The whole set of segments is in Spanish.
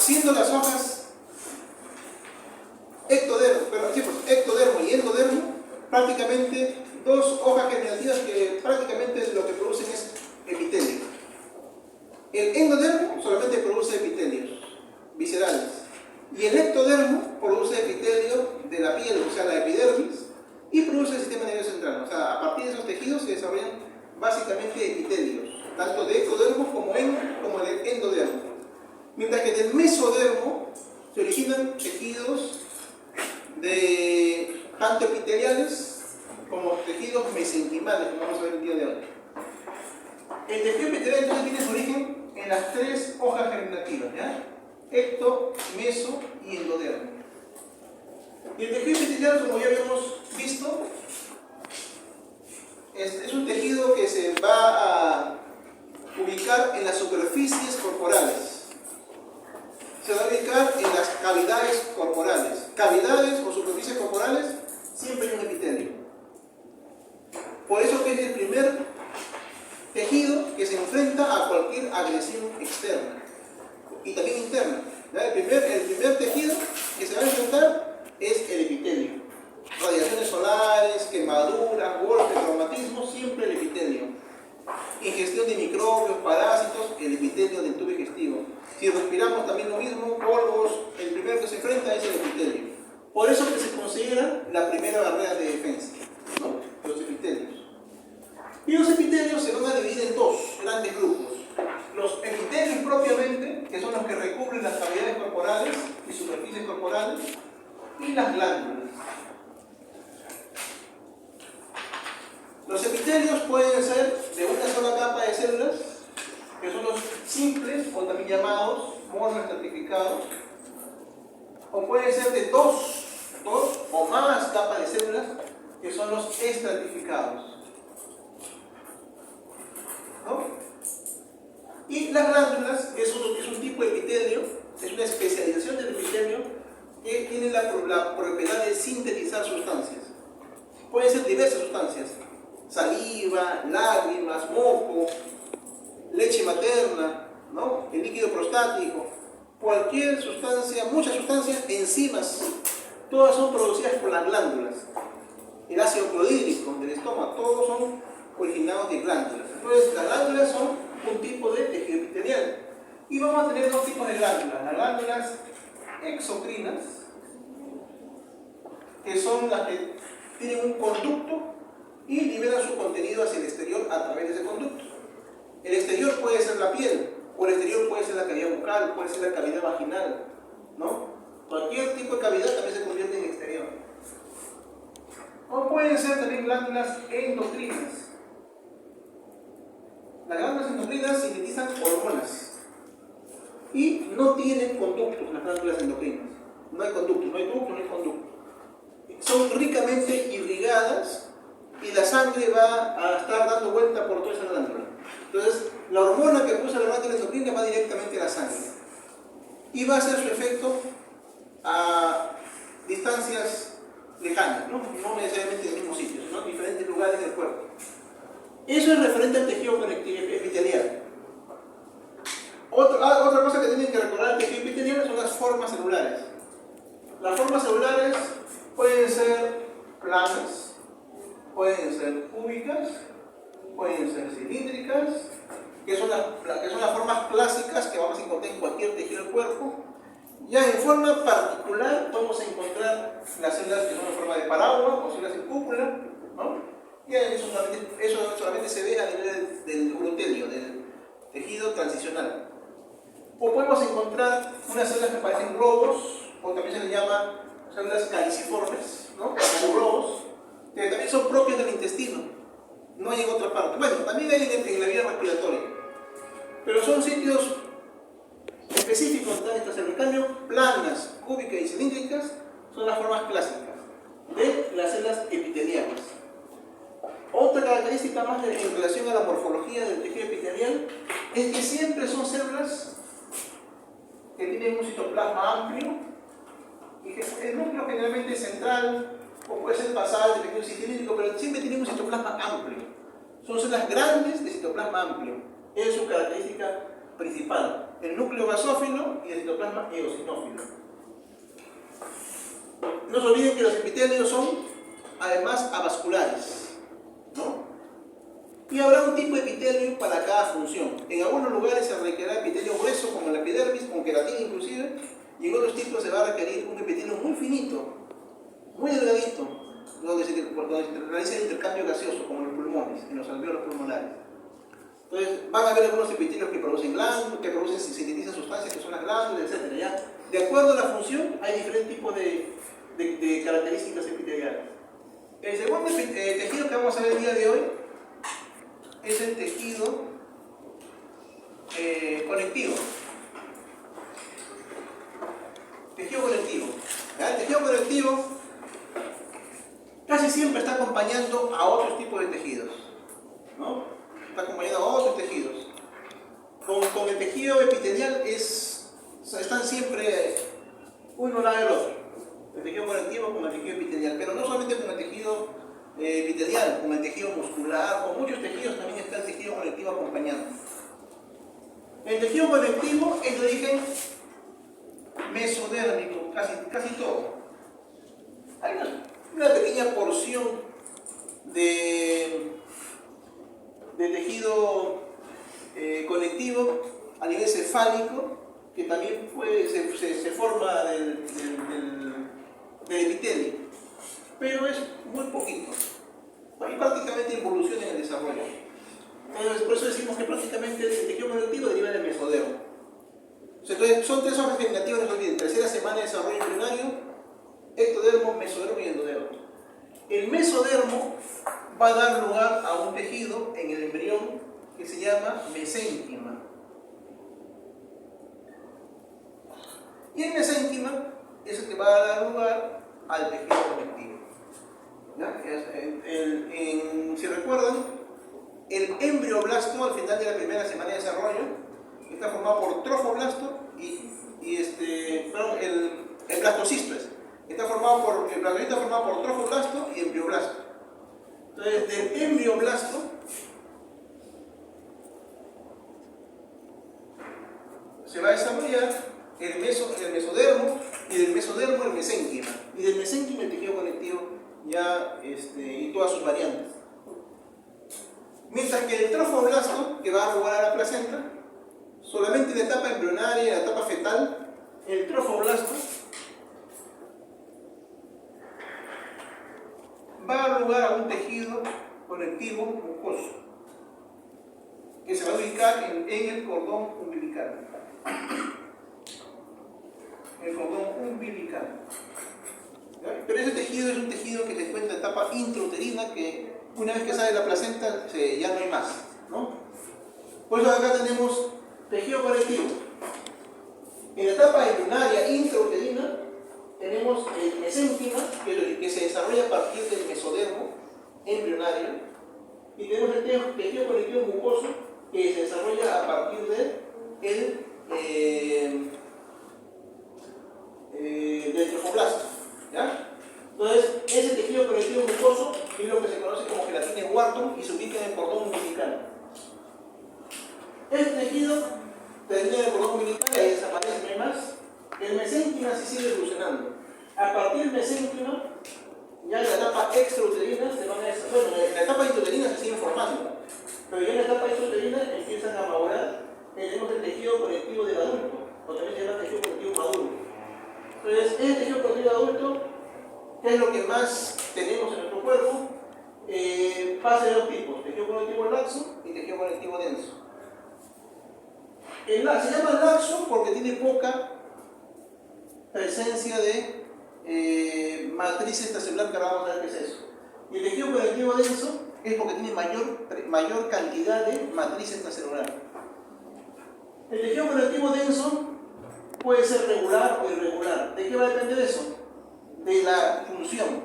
siendo las hojas ectodermo y endodermo prácticamente dos hojas germinativas que prácticamente lo que producen es epitelio. El endodermo solamente produce epitelios viscerales y el ectodermo produce epitelio de la piel, o sea, la epidermis, y produce el sistema nervioso central. O sea, a partir de esos tejidos se desarrollan básicamente epitelios, tanto de ectodermo como de endodermo. Mientras que del mesodermo se originan tejidos de tanto epiteliales como tejidos mesenquimales, como vamos a ver el día de hoy. El tejido epitelial entonces tiene su origen en las tres hojas germinativas, ¿ya? Ecto, meso y endodermo. Y el tejido epitelial, como ya habíamos visto, es un tejido que se va a ubicar en las superficies corporales. Se va a ubicar en las cavidades corporales. Cavidades o superficies corporales, siempre hay un epitelio. Por eso que es el primer tejido que se enfrenta a cualquier agresión externa y también interna. El primer tejido que se va a enfrentar es el epitelio. Radiaciones solares, quemaduras, golpes, traumatismos, siempre el epitelio. Ingestión de microbios, parásitos, el epitelio del tubo digestivo. Si respiramos también lo mismo, polvos, el primero que se enfrenta es el epitelio. Por eso que se considera la primera barrera de defensa, ¿no? Los epitelios. Y los epitelios se van a dividir en dos grandes grupos. Los epitelios propiamente, que son los que recubren las cavidades corporales y superficies corporales, y las glándulas. Los epitelios pueden ser de una sola capa de células, que son los simples, o también llamados monoestratificados, o pueden ser de dos o más capas de células, que son los estratificados, ¿no? Y las glándulas es un tipo de epitelio, es una especialización del epitelio que tiene la propiedad de sintetizar sustancias. Pueden ser diversas sustancias: saliva, lágrimas, moco, leche materna, ¿no? El líquido prostático, cualquier sustancia, muchas sustancias, enzimas, todas son producidas por las glándulas. El ácido clorhídrico del estómago, todos son originados de glándulas. Entonces, las glándulas son un tipo de tejido epitelial. Y vamos a tener dos tipos de glándulas: las glándulas exocrinas, que son las que tienen un conducto y liberan su contenido hacia el exterior a través de ese conducto. El exterior puede ser la piel, o el exterior puede ser la cavidad bucal, puede ser la cavidad vaginal, ¿no? Cualquier tipo de cavidad también se convierte en exterior. O pueden ser también glándulas endocrinas. Las glándulas endocrinas sintetizan hormonas y no tienen conductos. Las glándulas endocrinas no hay conductos, no hay ducto, no hay conducto. Son ricamente irrigadas y la sangre va a estar dando vuelta por toda esa glándula. Entonces, la hormona que produce la glándula endocrina va directamente a la sangre y va a hacer su efecto a distancias lejanas, no necesariamente en el mismo sitio, sino en diferentes lugares del cuerpo. Eso es referente al tejido epitelial. Otra cosa que tienen que recordar del tejido epitelial son las formas celulares. Las formas celulares pueden ser planas, pueden ser cúbicas, pueden ser cilíndricas, que son las formas clásicas que vamos a encontrar en cualquier tejido del cuerpo. Ya en forma particular vamos a encontrar las células que son en forma de parábola o células en cúpula, ¿no? Y eso solamente se ve a nivel del urotelio, del tejido transicional. O podemos encontrar unas células que parecen globos, o también se les llama células caliciformes, ¿no? Como globos, que también son propias del intestino, no hay en otra parte. Bueno, también hay en la vía respiratoria, pero son sitios específicos de estas células. En cambio, planas, cúbicas y cilíndricas son las formas clásicas de las células epiteliales. Otra característica más en relación a la morfología del tejido epitelial es que siempre son células que tienen un citoplasma amplio y que el núcleo generalmente es central o puede ser basal, de tejido cilíndrico, pero siempre tienen un citoplasma amplio. Son células grandes de citoplasma amplio. Esa es su característica principal: el núcleo basófilo y el citoplasma llama eosinófilo. No se olviden que los epitelios son además avasculares, ¿no? Y habrá un tipo de epitelio para cada función. En algunos lugares se requerirá epitelio grueso, como la epidermis, con queratina inclusive, y en otros tipos se va a requerir un epitelio muy finito, muy delgadito, donde se realiza el intercambio gaseoso, como en los pulmones, en los alveolos pulmonares. Entonces, van a haber algunos epitelios que producen glándulas, que producen, sintetizan sustancias que son las glándulas, etc. ¿Ya? De acuerdo a la función, hay diferentes tipos de características epiteliales. El segundo tejido que vamos a ver el día de hoy es el tejido conectivo. Tejido conectivo. ¿Ya? El tejido conectivo casi siempre está acompañando a otros tipos de tejidos, ¿no? Está acompañando a otros tejidos. Con el tejido epitelial están siempre uno al lado del otro. El tejido conectivo con el tejido epitelial, pero no solamente con el tejido epitelial, con el tejido muscular, con muchos tejidos también está el tejido conectivo acompañando. El tejido conectivo es de origen mesodérmico, casi todo. Hay una pequeña porción de tejido conectivo a nivel cefálico que también se forma del epitelio, pero es muy poquito. Hay prácticamente involución en el desarrollo. Entonces, por eso decimos que prácticamente el tejido conectivo deriva del mesodermo. Entonces, son 3 hojas vegetativas, no se olviden: tercera semana de desarrollo embrionario, ectodermo, mesodermo y endodermo. El mesodermo va a dar lugar a un tejido en el embrión que se llama mesénquima. Y el mesénquima es el que va a dar lugar al tejido conectivo. ¿Ya? Si recuerdan, el embrioblasto al final de la primera semana de desarrollo está formado por trofoblasto el blastocisto el blastocisto está formado por trofoblasto y embrioblasto. Entonces, del embrioblasto se va a desarrollar el mesodermo, y del mesodermo el mesénquima, y del mesénquima el tejido conectivo y todas sus variantes. Mientras que el trofoblasto, que va a dar lugar a la placenta, solamente en la etapa embrionaria y en la etapa fetal, el trofoblasto va a dar lugar a un tejido conectivo mucoso que se va a ubicar en el cordón umbilical. El cordón umbilical. Pero ese tejido es un tejido que se encuentra en etapa intrauterina, que una vez que sale la placenta ya no hay más, ¿no? Por eso acá tenemos tejido conectivo. En la etapa embrionaria intrauterina tenemos el mesénquima, que se desarrolla a partir del mesodermo embrionario, y tenemos el tejido conectivo mucoso, que se desarrolla a partir del trofoblasto. ¿Ya? Entonces, ese tejido conectivo mucoso es lo que se conoce como gelatina Wharton y se ubica en el cordón umbilical. Este tejido termina en el cordón umbilical y ahí desaparece, no hay más. El mesénquima se sigue evolucionando. A partir del mesénquima, ya en la etapa extrauterina se van a desarrollar. Bueno, en la etapa intrauterina se siguen formando, pero ya en la etapa extrauterina empiezan a madurar. Tenemos el tejido conectivo del adulto, o también se llama tejido conectivo maduro. Entonces, este tejido conectivo adulto, que es lo que más tenemos en nuestro cuerpo, pasa de 2 tipos: tejido conectivo laxo y tejido conectivo denso. Se llama laxo porque tiene poca presencia de matriz extracelular, que ahora vamos a ver qué es eso. Y el tejido conectivo denso es porque tiene mayor cantidad de matriz extracelular. El tejido conectivo denso puede ser regular o irregular. ¿De qué va a depender eso? De la función.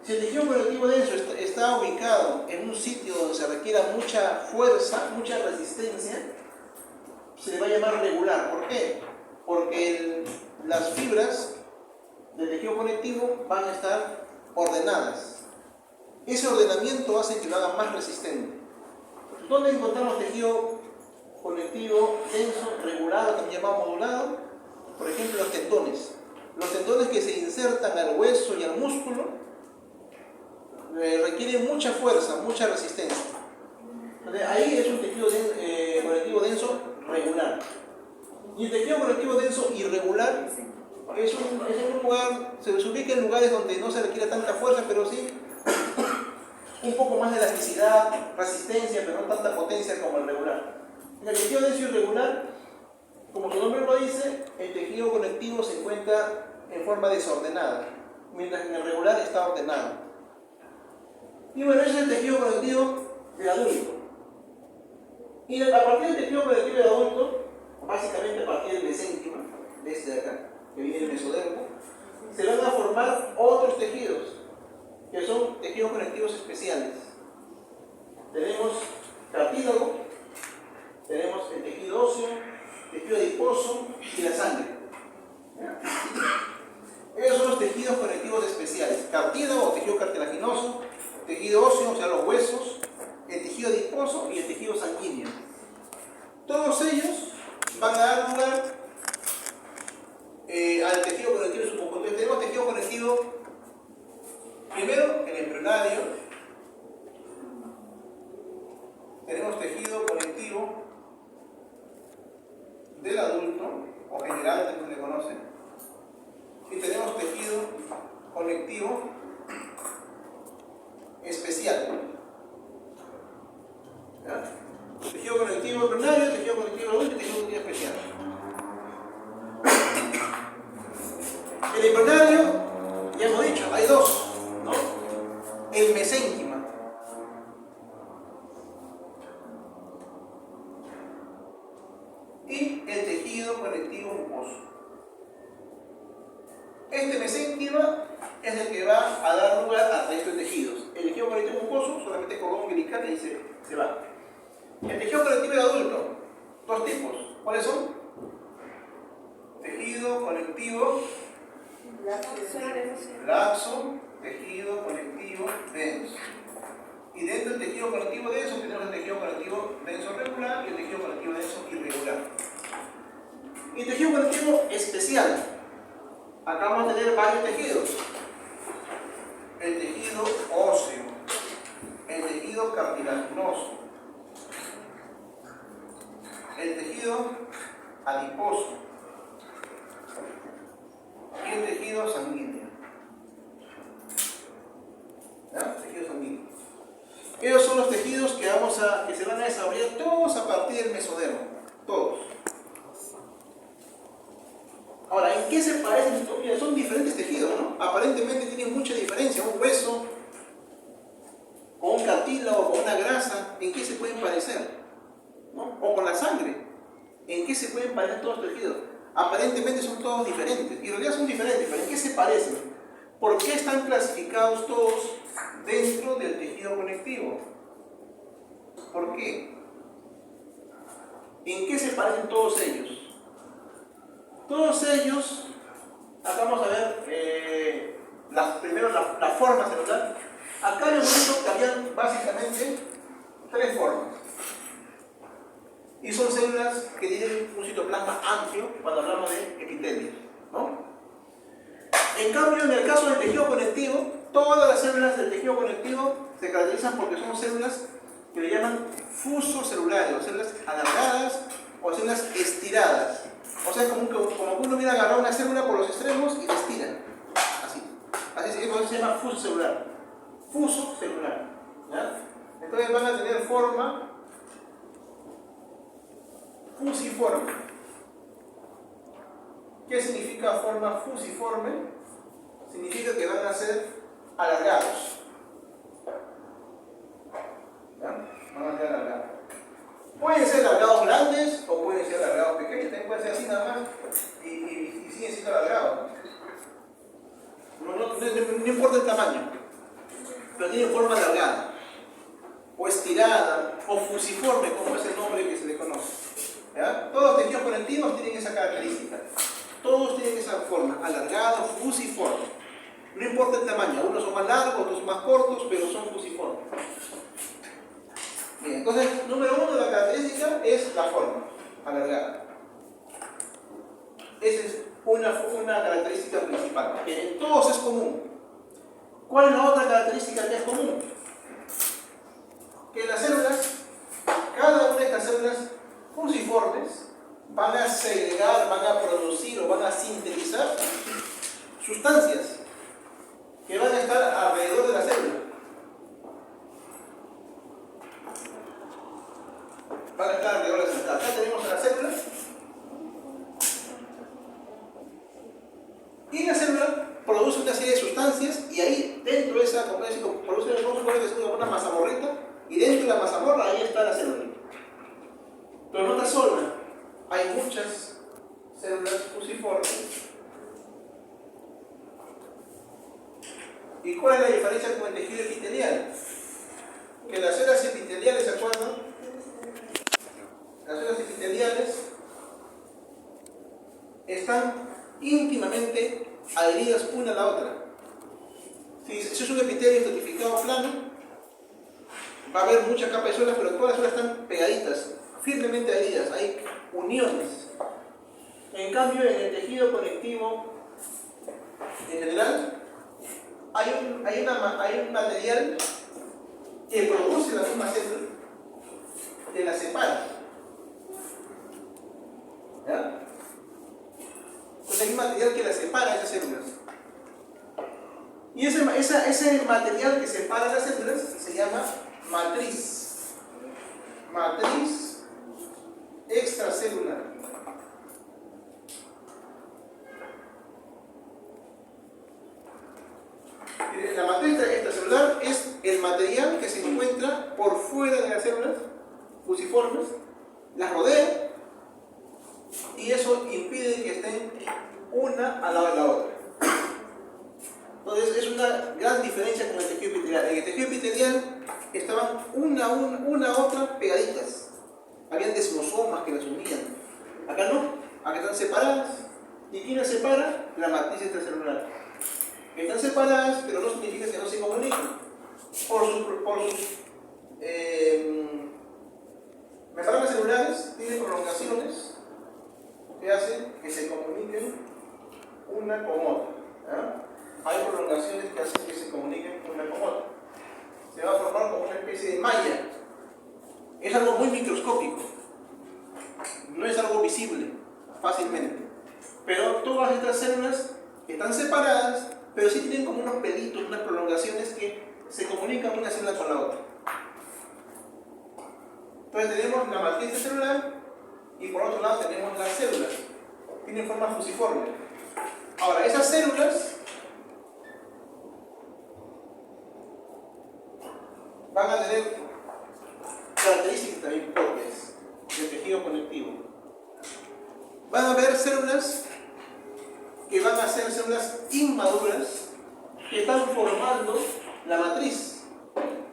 Si el tejido conectivo denso está ubicado en un sitio donde se requiera mucha fuerza, mucha resistencia, se le va a llamar regular. ¿Por qué? Porque las fibras del tejido conectivo van a estar ordenadas. Ese ordenamiento hace que lo haga más resistente. ¿Dónde encontramos tejido conectivo denso regulado, también llamado modulado? Por ejemplo, los tendones. Los tendones que se insertan al hueso y al músculo requieren mucha fuerza, mucha resistencia. Entonces, ahí es un tejido conectivo denso regular. Y el tejido conectivo denso irregular es un lugar, se ubica en lugares donde no se requiere tanta fuerza, pero sí un poco más de elasticidad, resistencia, pero no tanta potencia como el regular. En el tejido denso irregular, como su nombre lo dice, el tejido conectivo se encuentra en forma desordenada, mientras que en el regular está ordenado. Y bueno, ese es el tejido conectivo del adulto. Y a partir del tejido conectivo del adulto, básicamente a partir del mesénquima, de este de acá, que viene el mesodermo, se van a formar otros tejidos, que son tejidos conectivos especiales. Tenemos cartílago, tenemos el tejido óseo, tejido adiposo y la sangre. Esos son los tejidos conectivos especiales: cartílago o tejido cartilaginoso, tejido óseo, o sea los huesos, el tejido adiposo y el tejido sanguíneo. Todos ellos van a dar lugar al tejido conectivo en su conjunto. Tenemos tejido conectivo primero el embrionario, tenemos tejido conectivo del adulto, o general, como se le conoce, y tenemos tejido conectivo especial. ¿Ya? Tejido conectivo embrionario, tejido conectivo adulto y tejido conectivo especial. El embrionario, ya hemos dicho, hay dos, ¿no? El mesénquima. Y el tejido conectivo mucoso. Este mesénquima es el que va a dar lugar al resto de tejidos. El tejido conectivo mucoso solamente cordón umbilical y se va. El tejido conectivo de adulto, dos tipos. ¿Cuáles son? Tejido conectivo laxo, tejido conectivo denso. Y dentro del tejido conectivo denso tenemos el tejido conectivo denso regular y el tejido conectivo denso irregular. Y el tejido conectivo especial. Acá vamos a tener varios tejidos. El tejido óseo, el tejido cartilaginoso, el tejido adiposo y el tejido sanguíneo. ¿Ya? Tejido sanguíneo. Esos son los tejidos que se van a desarrollar todos a partir del mesodermo. Todos. Ahora, ¿en qué se parecen? Mira, son diferentes tejidos, ¿no? Aparentemente tienen mucha diferencia. Un hueso con un cartílago, con una grasa, ¿en qué se pueden parecer? ¿No? O con la sangre, ¿en qué se pueden parecer todos los tejidos? Aparentemente son todos diferentes, y en realidad son diferentes, pero ¿en qué se parecen? ¿Por qué están clasificados todos dentro del tejido conectivo? ¿Por qué? ¿En qué se parecen todos ellos? Todos ellos, acá vamos a ver primero la forma celular. Acá hemos visto que habían básicamente tres formas. Y son células que tienen un citoplasma amplio cuando hablamos de epitelios, ¿no? En cambio, en el caso del tejido conectivo, todas las células del tejido conectivo se caracterizan porque son células que le llaman fusocelulares, o células alargadas o células estiradas. O sea, como que uno hubiera agarrado una célula por los extremos y la estira. Así se llama fusocelular. Fusocelular. ¿Ya? Entonces van a tener forma fusiforme. ¿Qué significa forma fusiforme? Significa que van a ser alargados. ¿Ya? Van a ser alargados. Pueden ser alargados grandes o pueden ser alargados pequeños. También pueden ser así nada más y siguen siendo alargados. No importa el tamaño, pero tienen forma alargada o estirada o fusiforme, como es el nombre que se le conoce. ¿Ya? Todos los tejidos conectivos tienen esa característica. Todos tienen esa forma, alargada o fusiforme. No importa el tamaño, unos son más largos, otros son más cortos, pero son fusiformes. Bien, entonces, número uno de la característica es la forma, alargada. Esa es una característica principal, que en todos es común. ¿Cuál es la otra característica que es común? Que las células, cada una de estas células fusiformes, van a segregar, van a producir o van a sintetizar sustancias que van a estar alrededor de la célula. Van a estar alrededor de la célula. Acá tenemos a la célula. Y la célula produce una serie de sustancias y ahí dentro de esa produce una mazamorrita y dentro de la mazamorra ahí está la célula. Pero no está sola, hay muchas células fusiformes. ¿Y cuál es la diferencia con el tejido epitelial? Que las células epiteliales, ¿se acuerdan? Las células epiteliales están íntimamente adheridas una a la otra. Si es un epitelio estratificado plano, va a haber muchas capas de células, pero todas las células están pegaditas, firmemente adheridas, hay uniones. En cambio, en el tejido conectivo en general, hay un material que produce la misma célula, que la separa. ¿Ya? Entonces hay un material que la separa de esas células. Y ese material que separa las células se llama matriz. Matriz extracelular. La matriz extracelular es el material que se encuentra por fuera de las células fusiformes, las rodea y eso impide que estén una al lado de la otra. Entonces es una gran diferencia con el tejido epitelial. En el tejido epitelial estaban una a otra pegaditas. Habían desmosomas que las unían. Acá no, acá están separadas. ¿Y quién las separa? La matriz extracelular. Están separadas, pero no significa que no se comuniquen. Por sus membranas celulares tienen prolongaciones que hacen que se comuniquen una con otra. ¿Ya? Hay prolongaciones que hacen que se comuniquen una con otra. Se va a formar como una especie de malla. Es algo muy microscópico. No es algo visible fácilmente. Pero todas estas células están separadas, pero sí tienen como unos pelitos, unas prolongaciones que se comunican una célula con la otra. Entonces tenemos la matriz celular y por otro lado tenemos las células. Tienen forma fusiforme. Ahora, esas células van a tener características también propias del tejido conectivo. Van a haber células que van a ser células inmaduras que están formando la matriz.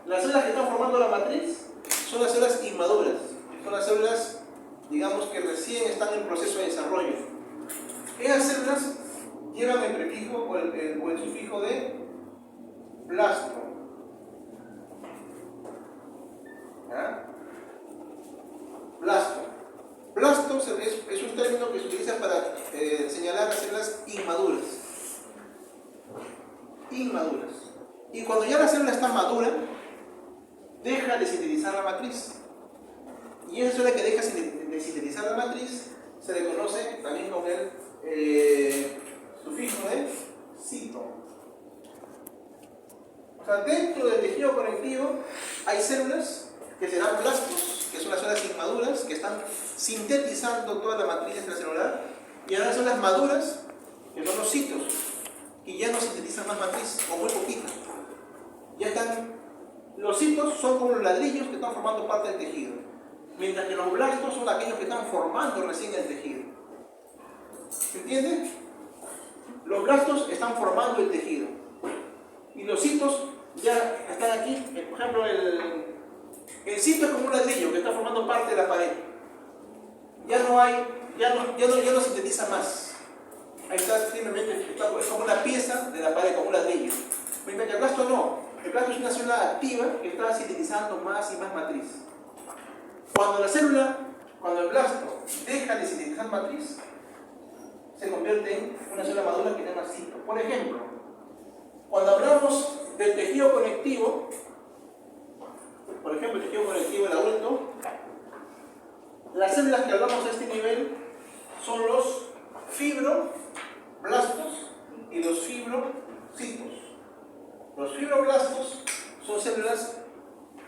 Las células que están formando la matriz son las células inmaduras, son las células, digamos, que recién están en proceso de desarrollo. Esas células llevan el prefijo o el sufijo de blasto. ¿Ah? Blasto. Blasto es un término que se utiliza para señalar las células inmaduras. Inmaduras. Y cuando ya la célula está madura, deja de sintetizar la matriz. Y esa célula que deja de sintetizar la matriz se le conoce también con el sufijo de cito. O sea, dentro del tejido conectivo hay células que serán blastos, que son las células inmaduras, que están sintetizando toda la matriz extracelular, y ahora son las maduras, que son los citos, que ya no sintetizan más matriz, o muy poquita. Ya están, los citos son como los ladrillos que están formando parte del tejido, mientras que los blastos son aquellos que están formando recién el tejido. ¿Se entiende? Los blastos están formando el tejido, y los citos ya están aquí. Por ejemplo, el cito es como un ladrillo que está formando parte de la pared. Ya no sintetiza más. Ahí está simplemente, es como una pieza de la pared, como un ladrillo. Mientras que el blasto no. El blasto es una célula activa que está sintetizando más y más matriz. Cuando el blasto deja de sintetizar matriz, se convierte en una célula madura que se llama cito. Por ejemplo, cuando hablamos del tejido conectivo, por ejemplo, el tejido conectivo del adulto, las células que hablamos a este nivel son los fibroblastos y los fibrocitos. Los fibroblastos son células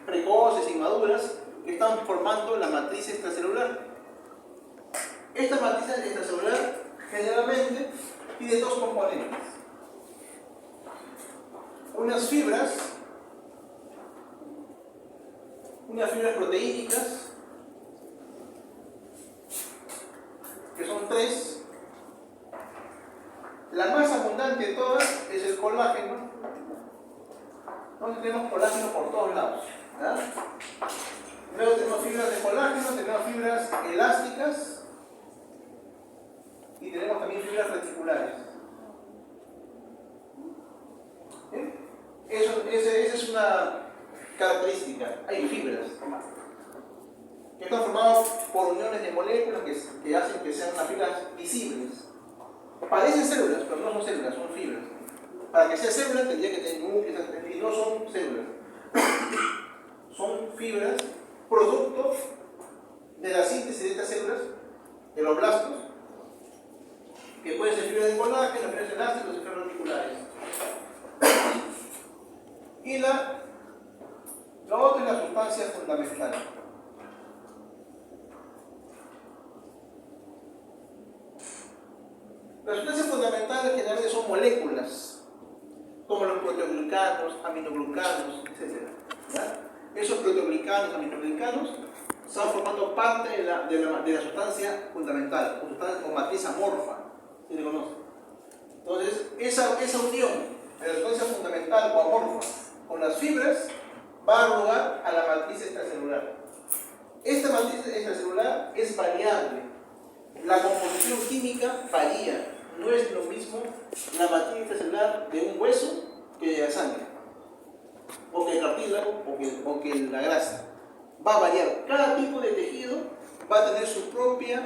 precoces, inmaduras, que están formando la matriz extracelular. Esta matriz extracelular generalmente tiene dos componentes. Unas fibras proteínicas, que son tres. La más abundante de todas es el colágeno. Entonces tenemos colágeno por todos lados, ¿verdad? Luego tenemos fibras de colágeno, tenemos fibras elásticas y tenemos también fibras reticulares. ¿Sí? Esa es una característica. Hay fibras que están formadas por uniones de moléculas que hacen que sean unas fibras visibles. Parecen células, pero no son células, son fibras. Para que sea célula tendría que tener núcleos, y no son células. Son fibras producto de la síntesis de estas células, de los blastos, que pueden ser fibras de colágeno, fibras elásticas y fibras reticulares. Y la otra es la sustancia fundamental. Las sustancias fundamentales generalmente son moléculas, como los proteoglicanos, aminoglucanos, etc. Esos proteoglicanos, aminoglicanos, están formando parte de la sustancia fundamental, o matriz amorfa, si se conoce. Entonces, esa unión de la sustancia fundamental o amorfa con las fibras va a dar lugar a la matriz extracelular. Esta matriz extracelular es variable. La composición química varía. No es lo mismo la matriz extracelular de un hueso que de la sangre, o que el cartílago, o que la grasa. Va a variar. Cada tipo de tejido va a tener su propia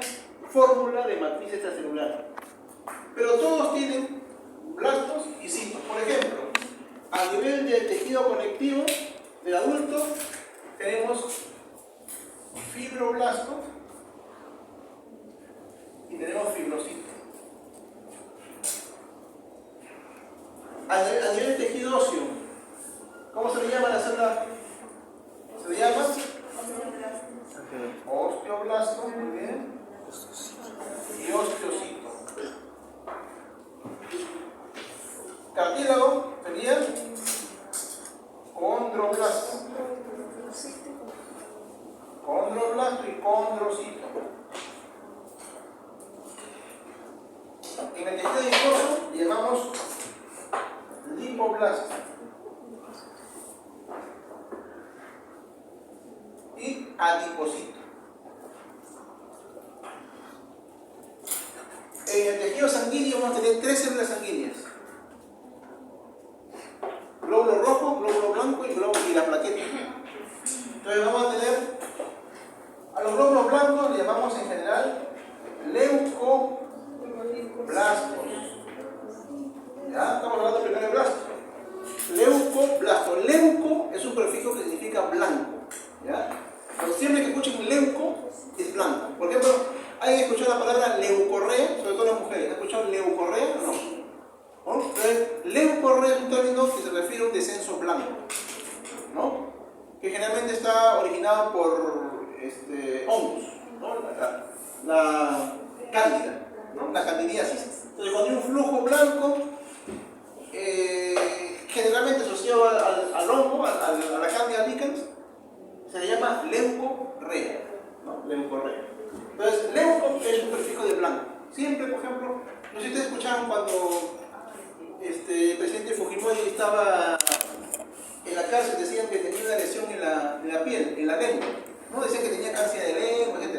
fórmula de matriz extracelular. Pero todos tienen blastos y citos. Por ejemplo, a nivel del tejido conectivo del adulto, tenemos fibroblastos y tenemos fibrocitos. A nivel del tejido óseo, ¿cómo se le llama la célula? Se le llama osteoblasto, muy bien, y osteocito. Cartílago sería condroblasto y condrocito. En el tejido adiposo le llamamos lipoblasto y adiposito. En el tejido sanguíneo vamos a tener tres células sanguíneas: glóbulo rojo, glóbulo blanco y la plaqueta. Entonces vamos a tener a los glóbulos blancos, le llamamos en general leucoblastos. ¿Ya? Estamos hablando primero de blastos. Leucoblasto. Leuco es un prefijo que significa blanco. ¿Ya? Pero siempre que escuchen leuco es blanco. Por ejemplo, ¿alguien escuchado la palabra leucorrea? Sobre todo las mujeres. ¿Han escuchado leucorrea? No. Entonces, leucorrea es un término que se refiere a un descenso blanco, ¿no? Que generalmente está originado por hongos, ¿no? La cándida, ¿no? La candidiasis. Entonces, cuando hay un flujo blanco, generalmente asociado al hongo, a la Candida albicans, se le llama leucorrea, ¿no? Leucorrea. Entonces, leuco es un prefijo de blanco. Siempre, por ejemplo, no sé si ustedes escucharon cuando el presidente Fujimori estaba en la cárcel, decían que tenía una lesión en la piel, en la lengua, ¿no? Decían que tenía cáncer de lengua, etc.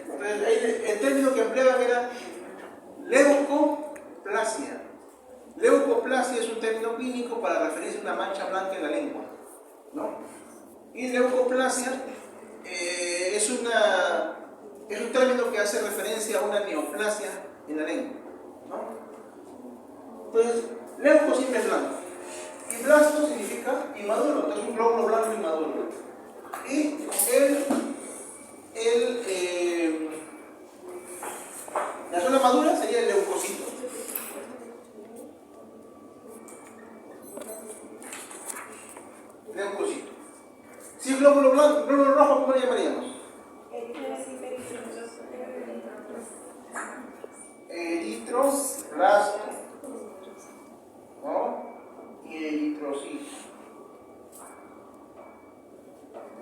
Entonces, el término que empleaban era leucoplasia. Leucoplasia es un término clínico para referirse a una mancha blanca en la lengua, ¿no? Y leucoplasia es un término que hace referencia a una neoplasia en la lengua, ¿no? Entonces, leuco siempre es blanco. Y blasto significa inmaduro, entonces un glóbulo blanco inmaduro. Y la zona madura sería el leucocito. Leucocito. Si es glóbulo blanco, glóbulo rojo, ¿cómo le llamaríamos? Eritroblasto, ¿no? Y eritrocito.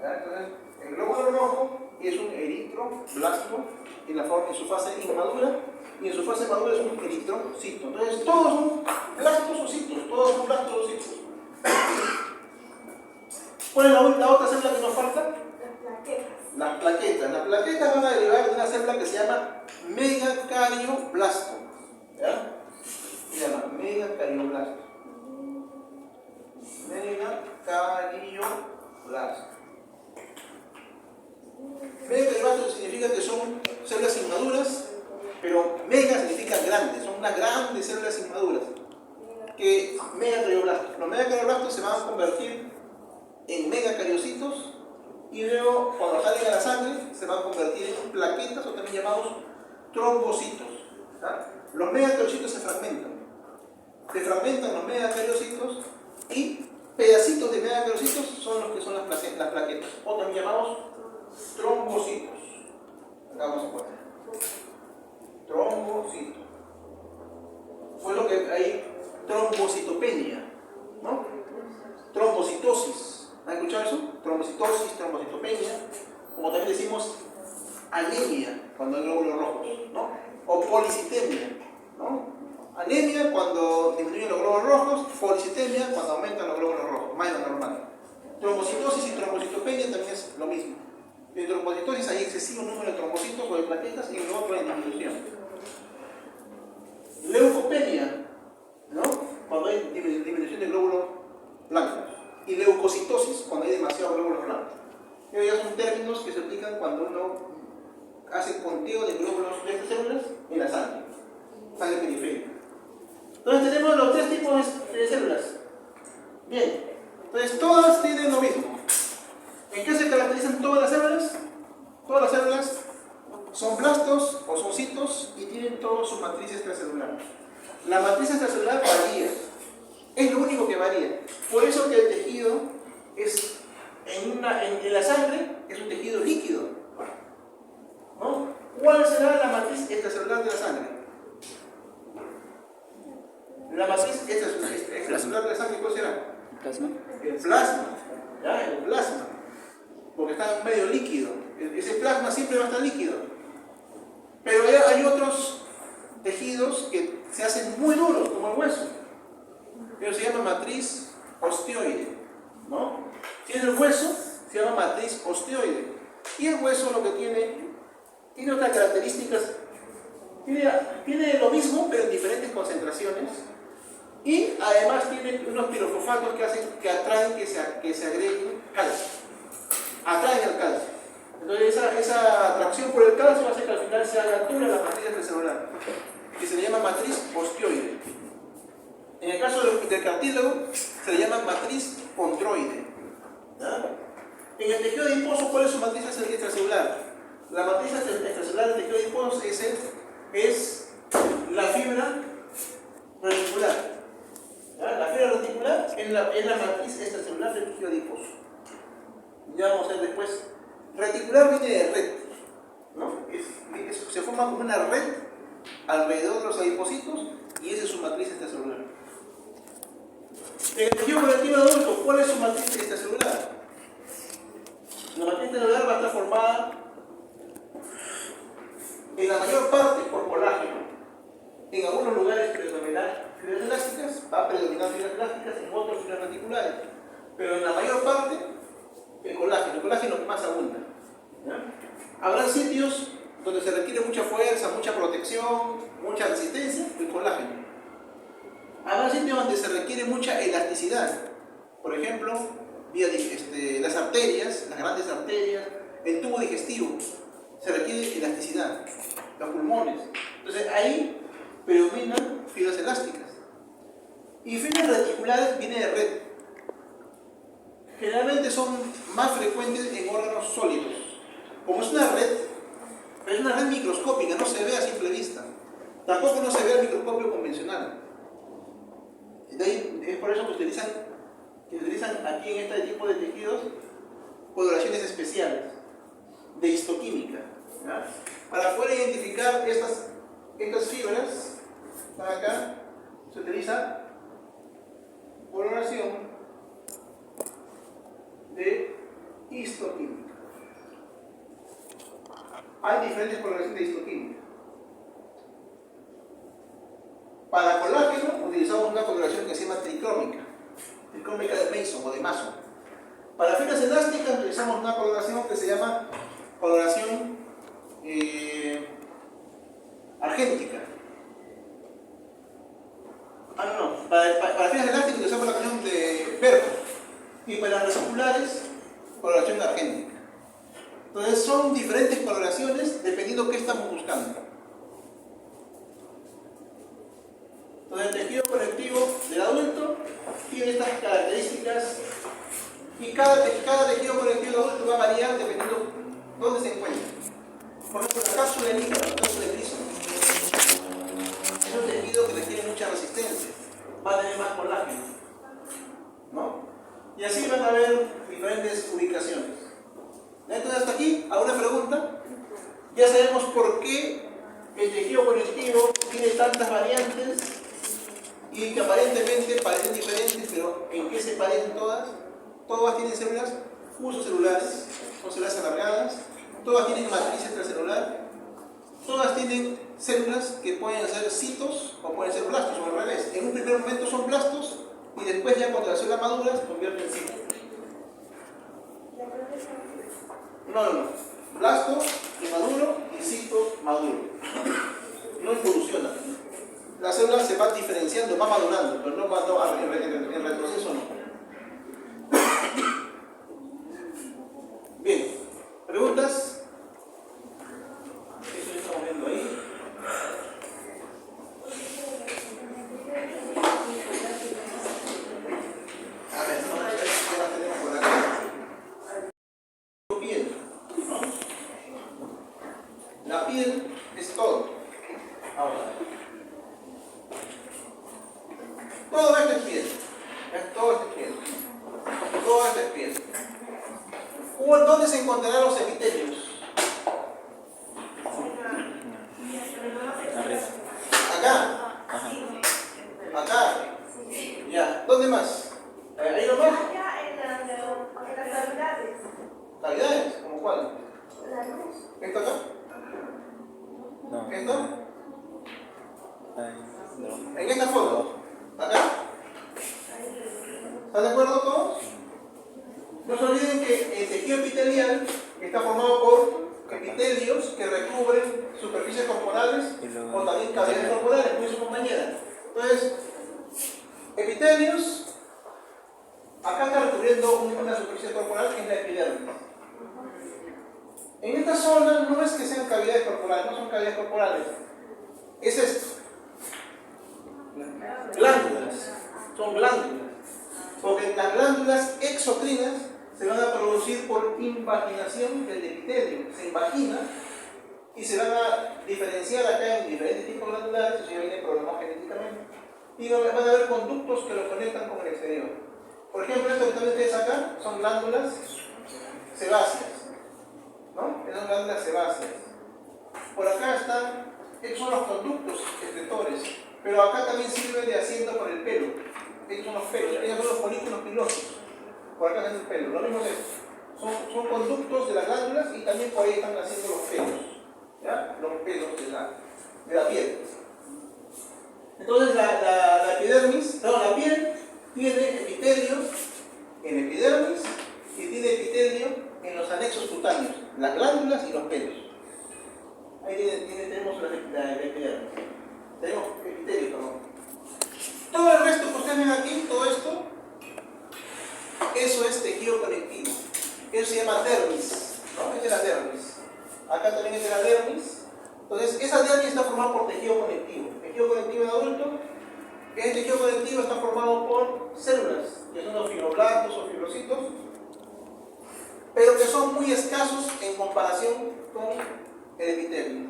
Entonces, el glóbulo rojo es un eritroblasto en su fase inmadura, y en su fase madura es un eritrocito. Entonces, todos son blastos o citos, todos son blastos o citos. ¿Cuál es la otra célula que nos falta? Las plaquetas. Las plaquetas van a derivar de una célula que se llama megacardioblasto. ¿Ya? Se llama megacardioblasto. Megacardioblasto. Megacardioblasto significa que son células inmaduras, pero mega significa grande, son unas grandes células inmaduras. Que megacardioblastos. Los megacarioblastos se van a convertir en megacariocitos y luego cuando salen a la sangre se van a convertir en plaquetas o también llamados trombocitos. ¿Ya? Los megacariocitos se fragmentan los megacariocitos y pedacitos de megacariocitos son los que son las plaquetas o también llamados trombocitos. Acá vamos a poner trombocitos. Fue lo que hay trombocitopenia, ¿no? Trombocitosis. ¿Han escuchado eso? Trombocitosis, trombocitopenia, como también decimos anemia cuando hay glóbulos rojos, ¿no? O policitemia, ¿no? Anemia cuando disminuyen los glóbulos rojos, policitemia cuando aumentan los glóbulos rojos, más de lo normal. Trombocitosis y trombocitopenia también es lo mismo. En trombocitosis hay excesivo número de trombocitos o de plaquetas y en el otro hay disminución. Leucopenia, ¿no? Cuando hay disminución de glóbulos blancos. Y leucocitosis, cuando hay demasiados glóbulos blancos. Estos ya son términos que se aplican cuando uno hace conteo de glóbulos de estas células en la sangre periférica. Entonces tenemos los tres tipos de células. Bien, entonces todas tienen lo mismo. ¿En qué se caracterizan todas las células? Todas las células son blastos o son citos y tienen toda su matriz extracelular. La matriz extracelular varía. Es lo único que varía. Por eso que el tejido es en la sangre es un tejido líquido, ¿no? ¿Cuál será la matriz extracelular de la sangre? La matriz extracelular de la sangre, ¿cuál será? El plasma. El plasma, ¿ya? El plasma, porque está en un medio líquido. Ese plasma siempre va a estar líquido. Pero hay otros tejidos que se hacen muy duros, como el hueso. Pero se llama matriz osteoide, ¿no? Tiene el hueso, se llama matriz osteoide. Y el hueso lo que tiene otras características, tiene lo mismo, pero en diferentes concentraciones. Y además tiene unos pirofosfatos que atraen que se agreguen calcio. Atraen el calcio. Entonces esa atracción por el calcio hace que al final se haga dura la matriz extracelular, que se le llama matriz osteoide. En el caso del cartílago se le llama matriz condroide. ¿Ya? En el tejido adiposo, ¿cuál es su matriz extracelular? La matriz extracelular del tejido adiposo es la fibra reticular. ¿Ya? La fibra reticular es la matriz extracelular del tejido adiposo. Ya vamos a ver después. Reticular viene de red, ¿no? Se forma como una red alrededor de los adipocitos y esa es su matriz extracelular. En el tejido conectivo adulto, ¿cuál es su matriz extracelular? La matriz extracelular va a estar formada en la mayor parte por colágeno. En algunos lugares predominan fibras elásticas, va a predominar fibras elásticas, en otros fibras reticulares. Pero en la mayor parte, el colágeno que más abunda. ¿Ya? Habrá sitios donde se requiere mucha fuerza, mucha protección, mucha resistencia, el colágeno. Habrá sitios donde se requiere mucha elasticidad. Por ejemplo, las arterias, las grandes arterias, el tubo digestivo, se requiere elasticidad. Los pulmones, Entonces ahí predominan fibras elásticas. Y fibras reticulares viene de red. Generalmente son más frecuentes en órganos sólidos. Como es una red, pero es una red microscópica, no se ve a simple vista. Tampoco no se ve al microscopio convencional. Es por eso que utilizan aquí en este tipo de tejidos coloraciones especiales de histoquímica, ¿ya? Para poder identificar estas fibras. Acá se utiliza coloración de histoquímica. Hay diferentes coloraciones de histoquímica. Para colágeno utilizamos una coloración que se llama tricrómica de Mason o de Mason. Para fibras elásticas utilizamos una coloración que se llama coloración argéntica. Para fibras elásticas utilizamos la coloración de Berger. Y para las reticulares, coloración argéntica. Entonces son diferentes coloraciones dependiendo qué estamos buscando. Entonces el tejido conectivo del adulto tiene estas características y cada tejido conectivo del adulto va a variar dependiendo de dónde se encuentre. Por ejemplo, la cápsula de hígado, la cápsula de Grissom, es un tejido que requiere mucha resistencia, va a tener más colágeno, ¿no? Y así van a haber diferentes ubicaciones. Entonces hasta aquí, ¿alguna pregunta? Ya sabemos por qué el tejido conectivo tiene tantas variantes y que aparentemente parecen diferentes, pero ¿en qué se parecen todas? Todas tienen células fusocelulares, son células alargadas, todas tienen matriz extracelular, todas tienen células que pueden ser citos o pueden ser blastos, o al revés. En un primer momento son blastos y después ya cuando las células maduras se convierten en citos. No. Blasto inmaduro y cito maduro. No evoluciona. Las células se van diferenciando, van madurando, pero no en retroceso no. Bien, ¿preguntas? Eso estamos viendo ahí. A ver, ¿qué más tenemos por acá? Piel, ¿no? La piel es todo. Ahora, todo esto es piel. Todo esto es piel. Todo esto es piel. ¿Dónde se encontrarán los epitelios? Acá. Acá. Ya. ¿Dónde más? ¿Ahí nomás? ¿Cavidades? ¿Cómo cuál? ¿Esto acá? No. ¿Esto? No. ¿En esta foto? ¿Acá? ¿Están de acuerdo todos? No se olviden que el tejido epitelial está formado por epitelios que recubren superficies corporales o también cavidades corporales, como dice su compañera. Entonces, epitelios, acá está recubriendo una superficie corporal que es la epidermis. En esta zona no es que sean cavidades corporales, no son cavidades corporales. Es esto. Glándulas. Son glándulas. Porque las glándulas exocrinas se van a producir por invaginación del epitelio. Se invagina y se van a diferenciar acá en diferentes tipos glandulares, eso ya viene programado genéticamente. Y van a haber conductos que lo conectan con el exterior. Por ejemplo, esto que también ustedes acá son glándulas sebáceas, ¿no? Esas glándulas sebáceas. Por acá están, estos son los conductos excretores, pero acá también sirve de asiento para el pelo. Estos son los pelos, estos son los folículos pilosos. Por acá está el pelo, lo mismo es esto. Son conductos de las glándulas y también por ahí están haciendo los pelos, ¿ya? Los pelos de la piel. Entonces la epidermis, la piel tiene epitelio en epidermis y tiene epitelio en los anexos cutáneos, las glándulas y los pelos. Ahí tenemos la epidermis. Tenemos epitelio, perdón. Todo el resto que ustedes ven aquí, todo esto, eso es tejido conectivo. Eso se llama dermis, ¿no? Esta es la dermis. Acá también es la dermis. Entonces, esa dermis está formada por tejido Este tejido conectivo está formado por células, que son los fibroblastos o fibrocitos, pero que son muy escasos en comparación con el epitelio.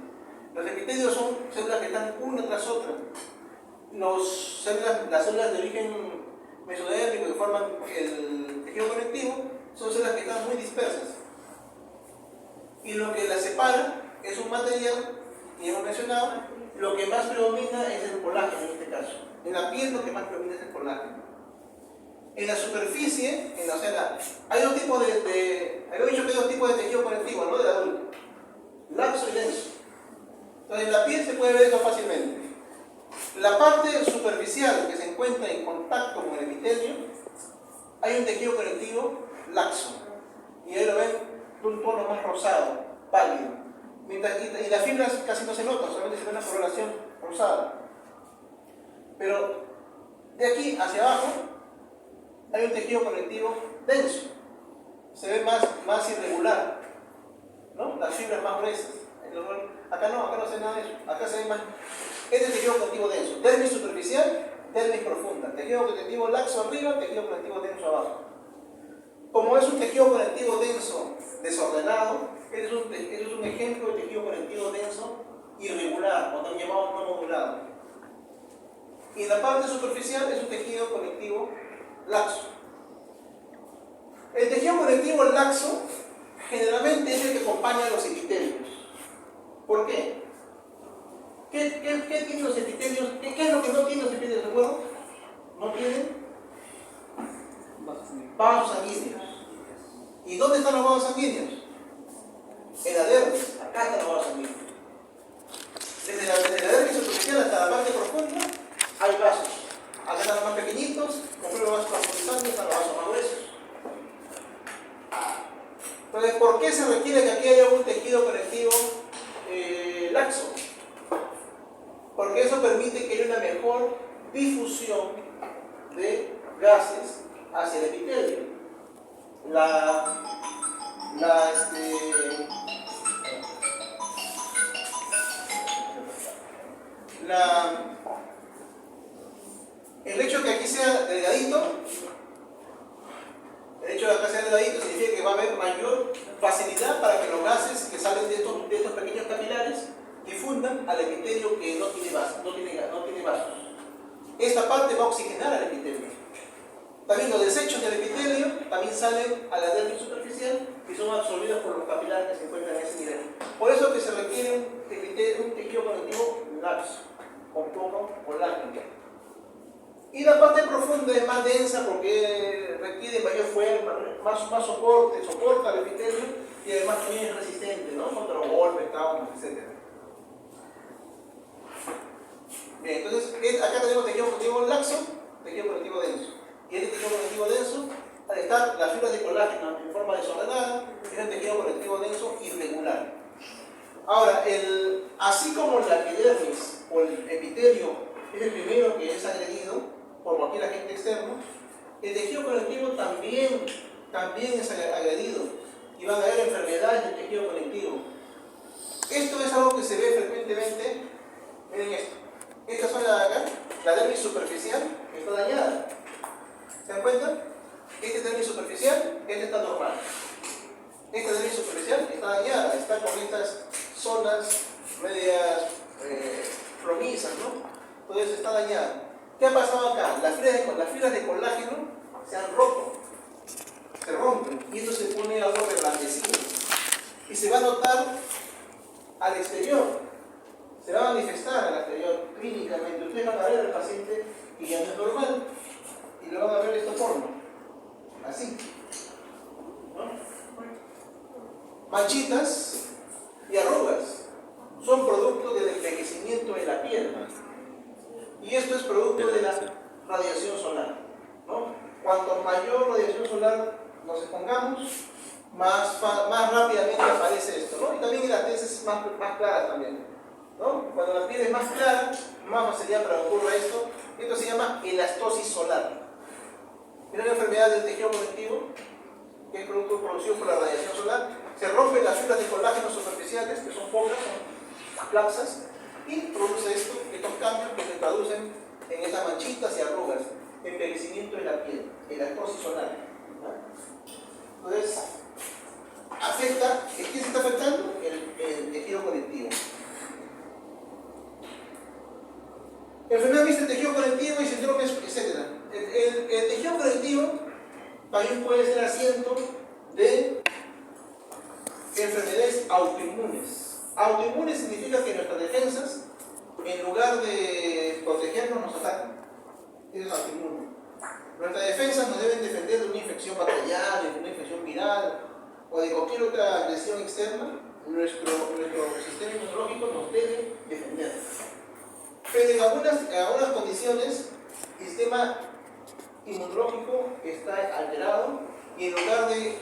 Los epitelios son células que están una tras otra. Las células de origen mesodérmico que forman el tejido conectivo son células que están muy dispersas. Y lo que las separa es un material, y hemos mencionado, lo que más predomina es el colágeno en este caso. En la piel lo que más predomina es el colágeno. En la superficie, hay dos tipos había dicho que hay dos tipos de tejido conectivo, ¿no? Del adulto. Laxo y denso. Entonces en la piel se puede ver eso fácilmente. La parte superficial que se encuentra en contacto con el epitelio, hay un tejido conectivo laxo. Y ahí lo ven de un tono más rosado, pálido. Y las fibras casi no se notan, solamente se ve una coloración rosada. Pero de aquí hacia abajo hay un tejido conectivo denso. Se ve más irregular, ¿no? Las fibras más gruesas. Acá no se ve nada de eso. Acá se ve más. Este es el tejido conectivo denso. Dermis superficial, dermis profunda. Tejido conectivo laxo arriba, tejido conectivo denso abajo. Como es un tejido conectivo denso desordenado, este es un ejemplo de tejido conectivo denso irregular, o también llamado no modulado. Y la parte superficial es un tejido conectivo laxo. El tejido conectivo laxo generalmente es el que acompaña a los epitelios. ¿Por qué? ¿Qué tienen los epitelios? ¿Qué es lo que no tienen los epitelios? ¿Recuerdo? No tienen vasos sanguíneos. ¿Y dónde están los vasos sanguíneos? En la dermis. Acá están los vasos sanguíneos. Desde la dermis superficial hasta la parte profunda hay vasos. Acá están los más pequeñitos, con los vasos profundizantes, están los vasos más gruesos. Entonces, ¿por qué se requiere que aquí haya un tejido conectivo laxo? Porque eso permite que haya una mejor difusión de gases hacia el epitelio. El hecho de que aquí sea delgadito, significa que va a haber mayor facilidad para que los gases que salen de estos pequeños capilares difundan al epitelio que no tiene vasos. Esta parte va a oxigenar al epitelio. También los desechos del epitelio también salen a la dermis superficial y son absorbidos por los capilares que se encuentran en ese nivel. Por eso que se requiere un tejido conectivo laxo, con poco colágeno. Y la parte profunda es más densa porque requiere mayor fuerza, más soporte, soporta el epitelio y además también es resistente, ¿no? Contra los golpes, traumas, etc. Bien, entonces acá tenemos tejido conectivo laxo, tejido conectivo denso. Y este tejido conectivo denso, al estar las fibras de colágeno en forma desordenada, es un tejido conectivo denso irregular. Ahora, así como la epidermis o el epitelio es el primero que es agredido por cualquier agente externo, el tejido conectivo también es agredido y van a haber enfermedades del tejido conectivo. Esto es algo que se ve frecuentemente. Miren esto. Esta zona de acá, la dermis superficial, está dañada. ¿Se dan cuenta? Este es dermis superficial, este está normal. Esta dermis superficial está dañada, está con estas zonas medias plomizas, ¿no? Entonces está dañada. ¿Qué ha pasado acá? Las fibras de colágeno se han roto, se rompen, y esto se pone algo reblandecido. Y se va a notar al exterior, se va a manifestar al exterior clínicamente. Ustedes van a ver al paciente que ya no es normal, y lo van a ver de esta forma, así, ¿no? Manchitas y arrugas son producto del envejecimiento de la piel. Y esto es producto de la radiación solar, ¿no? Cuanto mayor radiación solar nos expongamos, más rápidamente aparece esto, ¿no? Y también las tesis más claras también, ¿no? Cuando la piel es más clara, más facilidad para que ocurra esto. Esto se llama elastosis solar. Es una enfermedad del tejido conectivo que es producido por la radiación solar. Se rompen las fibras de colágeno superficiales, que son pocas, son laxas, y produce estos cambios que se traducen en esas manchitas y arrugas, envejecimiento de la piel, elastrosis solar. Entonces, ¿quién se está afectando? El tejido conectivo. Enfermedad mixta del tejido conectivo y síndromes, etc. El tejido conectivo también puede ser asiento de enfermedades autoinmunes. Autoinmunes significa que nuestras defensas, en lugar de protegernos, nos atacan. Eso es autoinmune. Nuestras defensas nos deben defender de una infección bacteriana, de una infección viral o de cualquier otra lesión externa. Nuestro sistema inmunológico nos debe defender. Pero en algunas condiciones, el sistema inmunológico está alterado y en lugar de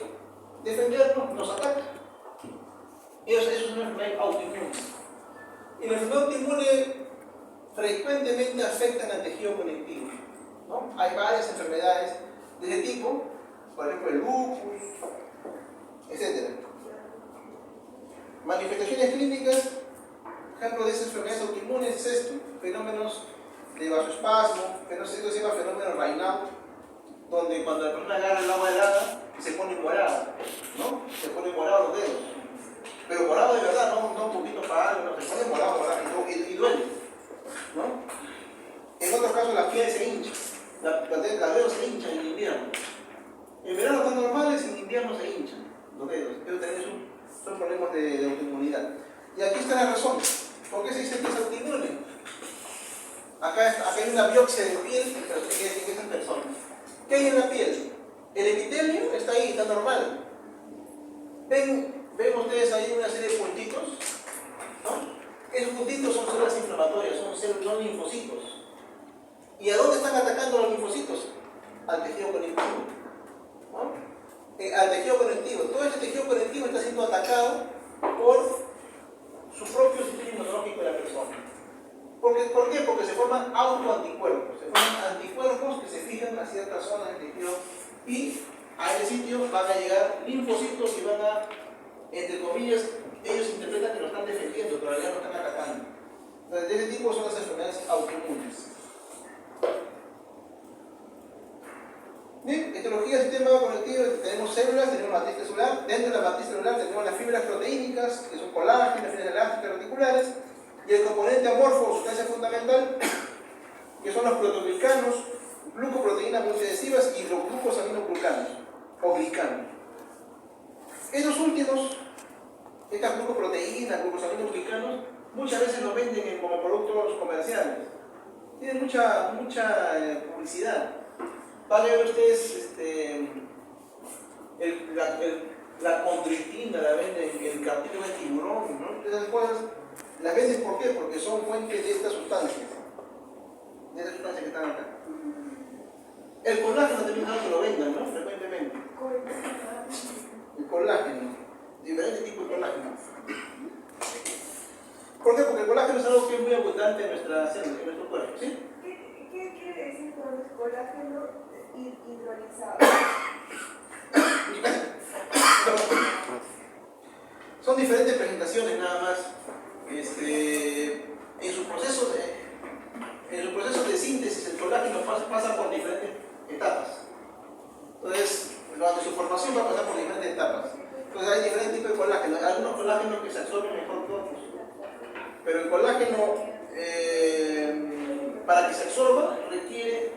defendernos, nos ataca. Eso es una enfermedad autoinmune. Y la enfermedad autoinmune frecuentemente afectan al tejido conectivo, ¿no? Hay varias enfermedades de ese tipo, por ejemplo el lupus, etc. Manifestaciones clínicas, ejemplo de esas enfermedades autoinmunes es esto: fenómenos de vasoespasmo, esto se llama fenómeno Raynaud, donde cuando la persona agarra el agua helada se pone morada, ¿no? Se pone morado los dedos, pero morado de verdad, no un poquito parado, no, se pone morado y duele, ¿no? En otros casos la piel se hincha, los dedos se hinchan en invierno. En verano están normales, en invierno se hinchan los dedos. Pero también son problemas de autoinmunidad. Y aquí está la razón. ¿Por qué se dice que es autoinmune? Acá hay una biopsia de piel en estas personas. ¿Qué hay en la piel? El epitelio está ahí, está normal. Ven ustedes ahí una serie de puntitos, ¿no? Esos puntitos son células inflamatorias, son linfocitos. ¿Y a dónde están atacando los linfocitos? Al tejido conectivo, ¿no? Al tejido conectivo. Todo ese tejido conectivo está siendo atacado por su propio sistema inmunológico de la persona. ¿Por qué? Porque se forman autoanticuerpos. Se forman anticuerpos que se fijan a ciertas zonas del tejido y a ese sitio van a llegar linfocitos y van a, entre comillas, ellos interpretan que lo están defendiendo, pero en realidad lo están atacando. Entonces, de ese tipo son las enfermedades autoinmunes. Bien, etiología del sistema conectivo: tenemos células, tenemos matriz celular. Dentro de la matriz celular tenemos las fibras proteínicas, que son colágeno, fibras elásticas reticulares, y el componente amorfo o sustancia fundamental, que son los proteoglicanos, glucoproteínas multiadhesivas y los glucosaminoglucanos o glicanos. Estos últimos, estas glucoproteínas, glucosaminoglicanos, muchas veces los venden como productos comerciales. Tienen mucha publicidad. Van a ver ustedes la condritina, la venden, el capítulo del tiburón, ¿no? Esas cosas las venden, ¿por qué? Porque son fuentes de estas sustancias. De estas sustancias que están acá. El colágeno también es algo que lo vendan, ¿no? Frecuentemente. El colágeno. Diferentes tipos de colágeno. ¿Por qué? Porque el colágeno es algo que es muy abundante en nuestra célula, en nuestro cuerpo, ¿sí? ¿Qué quiere decir con el colágeno hidrolizado? Son diferentes presentaciones nada más. En su proceso de síntesis, el colágeno pasa por diferentes etapas. Entonces, durante su formación va a pasar por diferentes etapas. Entonces hay diferentes tipos de colágeno. Hay algunos colágenos que se absorben mejor que otros. Pero el colágeno, para que se absorba, requiere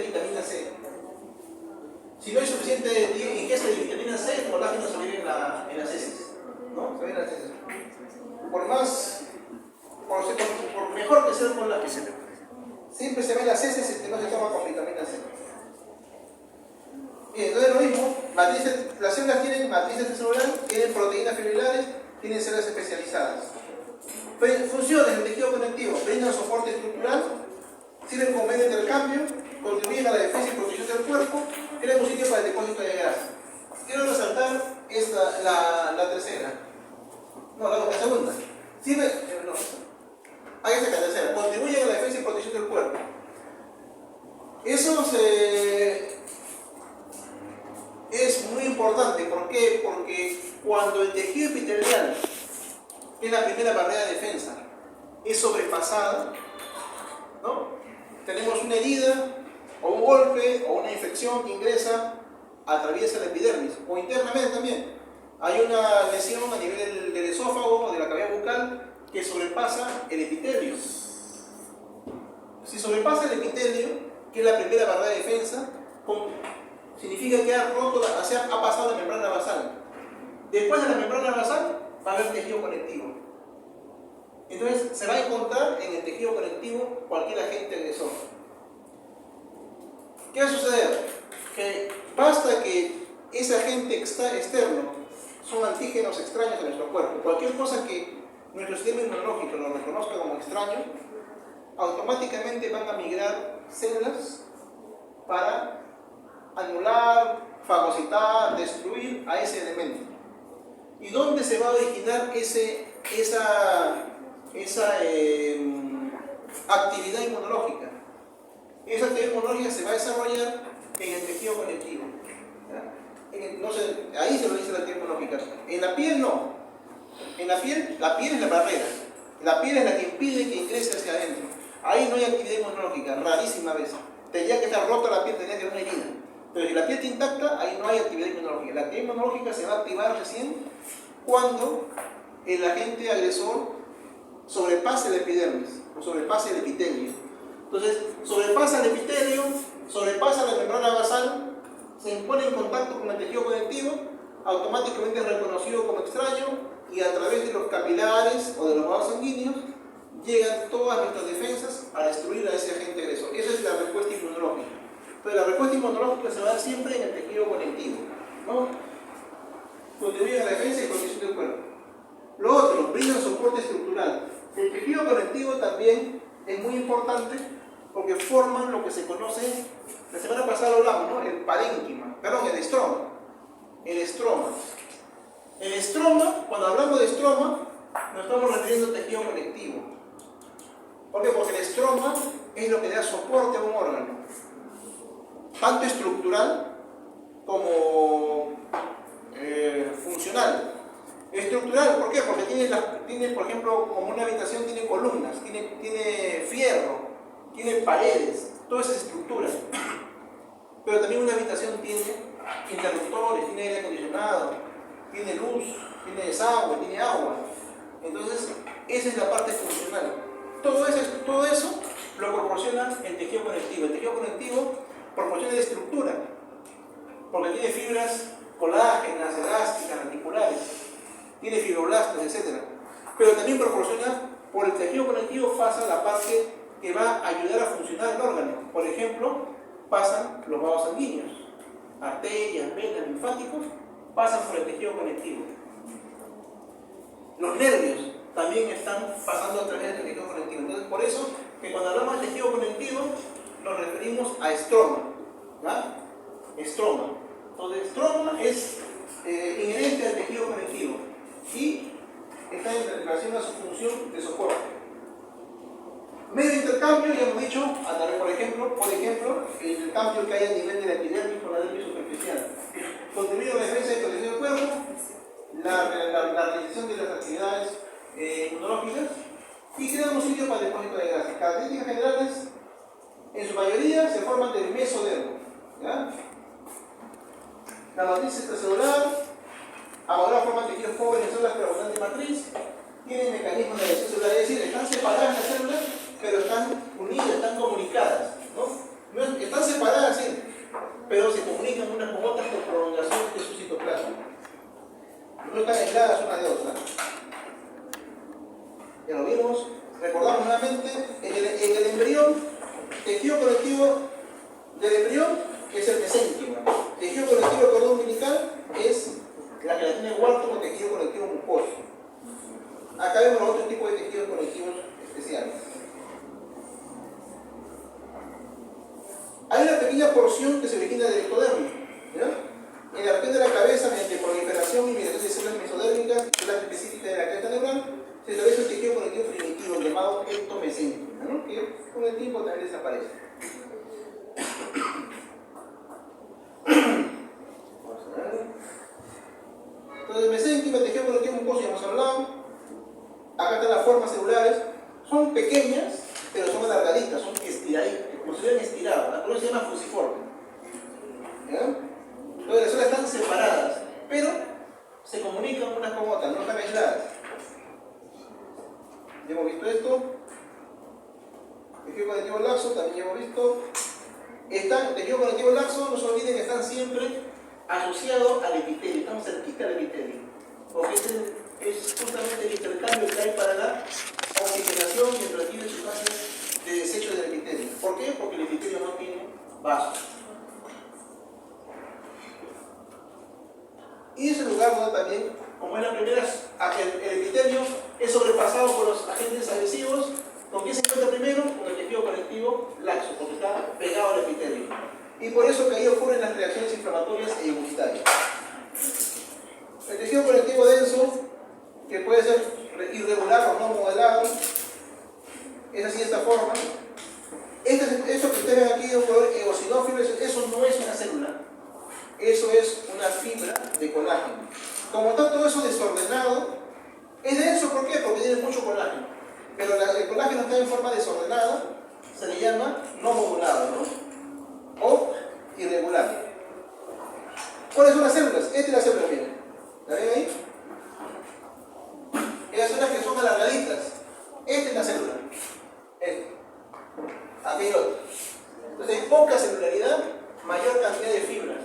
vitamina C. Si no hay suficiente ingesta de vitamina C, el colágeno se va a ir en las heces, ¿no? Se va a ir en las heces. Por mejor que sea el colágeno, siempre se ve en las heces si no se toma con vitamina C. Bien, entonces lo mismo, las células tienen matrices celulares, tienen proteínas fibrilares, tienen células especializadas. Funciones del tejido conectivo: brindan soporte estructural, sirven como medio de intercambio, contribuyen a la defensa y protección del cuerpo, crean un sitio para el depósito de grasa. Quiero resaltar la tercera. No, la segunda. Ahí está la tercera. Contribuyen a la defensa y protección del cuerpo. Eso es muy importante. ¿Por qué? Porque cuando el tejido epitelial, que es la primera barrera de defensa, es sobrepasada, ¿no? una herida, o un golpe, o una infección que ingresa, atraviesa la epidermis, o internamente también. Hay una lesión a nivel del esófago o de la cavidad bucal que sobrepasa el epitelio. Si sobrepasa el epitelio, que es la primera barrera de defensa, significa que ha roto, ha pasado la membrana basal. Después de la membrana basal va a haber tejido conectivo. Entonces se va a encontrar en el tejido conectivo cualquier agente agresor. ¿Qué va a suceder? Que basta que ese agente externo son antígenos extraños a nuestro cuerpo. Cualquier cosa que nuestro sistema inmunológico lo reconozca como extraño, automáticamente van a migrar células para anular, fagocitar, destruir a ese elemento. ¿Y dónde se va a originar esa actividad inmunológica? Esa actividad inmunológica se va a desarrollar en el tejido conectivo. Ahí se lo dice la actividad inmunológica. En la piel no. En la piel es la barrera. La piel es la que impide que ingrese hacia adentro. Ahí no hay actividad inmunológica, rarísima vez. Tendría que estar rota la piel, tendría que haber una herida. Pero si la piel está intacta, ahí no hay actividad inmunológica. La actividad inmunológica se va a activar recién cuando el agente agresor sobrepase el epidermis o sobrepase el epitelio. Entonces, sobrepasa el epitelio, sobrepasa la membrana basal, se impone en contacto con el tejido conectivo, automáticamente es reconocido como extraño y a través de los capilares o de los vasos sanguíneos llegan todas nuestras defensas a destruir a ese agente agresor. Esa es la respuesta inmunológica. Entonces, la respuesta inmunológica se va a dar siempre en el tejido conectivo, ¿no? Contribuye a la defensa y protección del cuerpo. Lo otro, brinda soporte estructural. El tejido conectivo también es muy importante porque forman lo que se conoce, la semana pasada lo hablamos, ¿no? El parénquima, perdón, el estroma. El estroma. El estroma, cuando hablamos de estroma, nos estamos refiriendo al tejido conectivo. ¿Por qué? Porque el estroma es lo que da soporte a un órgano, tanto estructural como funcional. Estructural, ¿por qué? Porque tiene, por ejemplo, como una habitación tiene columnas, tiene fierro, tiene paredes, toda esa estructura. Pero también una habitación tiene interruptores, tiene aire acondicionado, tiene luz, tiene desagüe, tiene agua. Entonces, esa es la parte funcional. Todo eso lo proporciona el tejido conectivo. El tejido conectivo proporciona la estructura, porque tiene fibras colágenas, elásticas, articulares, tiene fibroblastos, etc. Pero también proporciona, por el tejido conectivo pasa la parte que va a ayudar a funcionar el órgano. Por ejemplo, pasan los vasos sanguíneos, arterias, venas, linfáticos, pasan por el tejido conectivo. Los nervios también están pasando a través del tejido conectivo. Entonces, por eso que cuando hablamos de tejido conectivo nos referimos a estroma, ¿ya? Estroma. Entonces, estroma es inherente al tejido conectivo y está en relación a su función de soporte. Medio de intercambio, ya hemos dicho, a través, por ejemplo, el intercambio que hay a nivel de la epidermis con la dermis superficial. Contribuye a la defensa y protección del cuerpo, la realización de las actividades inmunológicas y crea un sitio para el depósito de gases. Características generales, en su mayoría se forman del mesodermo, ¿ya? La matriz extracelular, ahora forman tejidos pobres en células pero abundante matriz, tienen mecanismos de adhesión celular, es decir, están separadas las células, pero están unidas, están comunicadas, ¿no? Están separadas, sí, pero se comunican unas con otras por prolongación de su citoplasma. No están aisladas una de otra. Ya lo vimos, recordamos nuevamente, en el embrión, tejido conectivo del embrión es el mesénquima. Tejido conectivo del cordón umbilical es la gelatina de Wharton o tejido conectivo mucoso. Acá vemos otro tipo de tejidos conectivos especiales. Hay una pequeña porción que se origina del ectodermo, ¿ya? En la región de la cabeza, mediante proliferación y migración de células mesodérmicas, células específicas de la cresta neural, se establece un tejido conectivo primitivo llamado ectomesénquima, ¿no? Que con el tiempo también desaparece. Vamos a ver. Entonces, mesénquima, tejido conectivo mucoso, ya hemos hablado. Acá están las formas celulares, son pequeñas, pero son alargaditas, son estiraditas, como si hubieran estirado. La columna se llama fusiforme. ¿Ya? Entonces las células están separadas, pero se comunican unas con otras, no están aisladas. Ya hemos visto esto. Tejido conectivo laxo, también ya hemos visto. El tejido conectivo laxo, no se olviden que están siempre asociados al epitelio, estamos cerquita del epitelio. Porque es justamente el intercambio que hay para la oxigenación y el retiro de sustancias de desecho del epitelio. ¿Por qué? Porque el epitelio no tiene vasos. Y es el lugar donde también, como es la primera, el epitelio es sobrepasado por los agentes adhesivos. ¿Con quién se encuentra primero? Con el tejido conectivo laxo, porque está pegado al epitelio. Y por eso que ahí ocurren las reacciones inflamatorias e inmunitarias. El tejido conectivo denso, que puede ser irregular o no modelado, es así de esta forma. Esto que ustedes ven aquí de un color eosinófilo, eso no es una célula. Eso es una fibra de colágeno. Como está todo eso desordenado, es denso, ¿por qué? Porque tiene mucho colágeno. Pero el colágeno está en forma desordenada, se le llama no modulado, ¿no? O irregular. ¿Cuáles son las células? Esta es la célula, miren. ¿La ven ahí? Esas células que son alargaditas. Esta es la célula. Aquí hay otra. Entonces hay poca celularidad, mayor cantidad de fibras.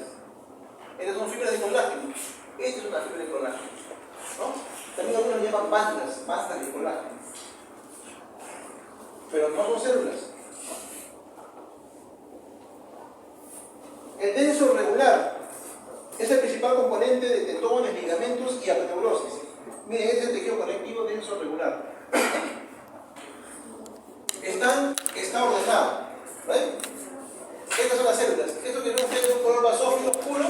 Estas son fibras de colágeno. Esta es una fibra de colágeno, ¿no? También algunos llaman bandas de colágeno. Pero no son células. El denso regular es el principal componente de tendones, ligamentos y aponeurosis. Miren, este es el tejido conectivo denso regular. Está ordenado. ¿Ven? Estas son las células. Esto que ven ustedes de un color basófilo oscuro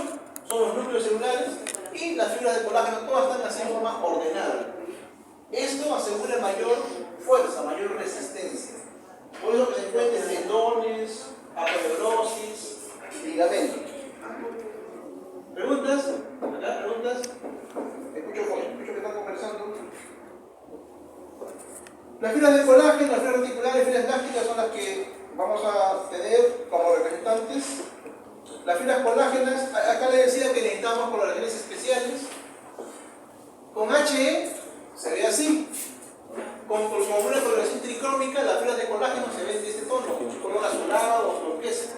son los núcleos celulares y las fibras de colágeno, todas están así de forma ordenada. Esto asegura mayor fuerza, mayor resistencia. Por eso que se encuentran tendones, aponeurosis, ligamentos. ¿Preguntas? ¿Acá? ¿Preguntas? Escucho que están conversando. Las fibras de colágeno, las fibras reticulares y fibras elásticas son las que vamos a tener como representantes. Las fibras colágenas, acá les decía que necesitamos coloraciones especiales. Con HE se ve así. Con una coloración tricrómica, las fibras de colágeno se ven de este tono, color azulado o turquesa.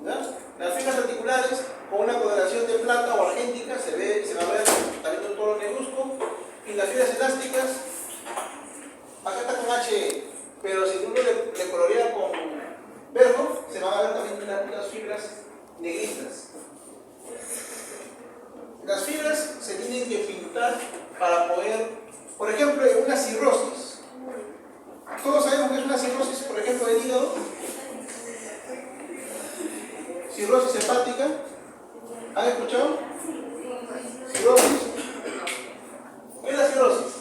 Las fibras reticulares con una coloración de plata o argéntica se va a ver también de un tono negruzco. Y las fibras elásticas, acá está con HE, pero si uno le colorea con verbo, se van a ver también unas fibras negritas. Las fibras se tienen que pintar para poder, por ejemplo, en una cirrosis. Todos sabemos que es una cirrosis, por ejemplo, del hígado. Cirrosis hepática. ¿Han escuchado? Cirrosis. ¿Qué es la cirrosis?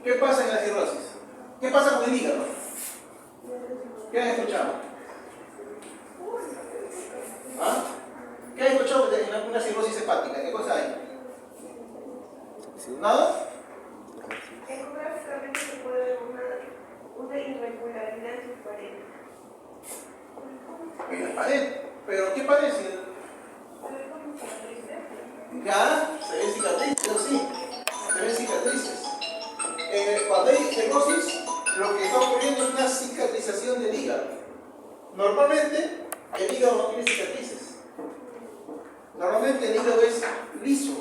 ¿Qué pasa en la cirrosis? ¿Qué pasa con el hígado? ¿Qué han escuchado? ¿Ah? ¿Qué han escuchado de una cirrosis hepática? ¿Qué cosa hay? ¿Nada? Ecográficamente se puede ver una irregularidad en su pared. En la pared. ¿Pero qué parece? Ya, se ven cicatrices, sí. Se ven cicatrices. Cuando hay cirrosis, lo que está ocurriendo es una cicatrización del hígado. Normalmente, el hígado no tiene cicatrices. Normalmente el hígado es liso.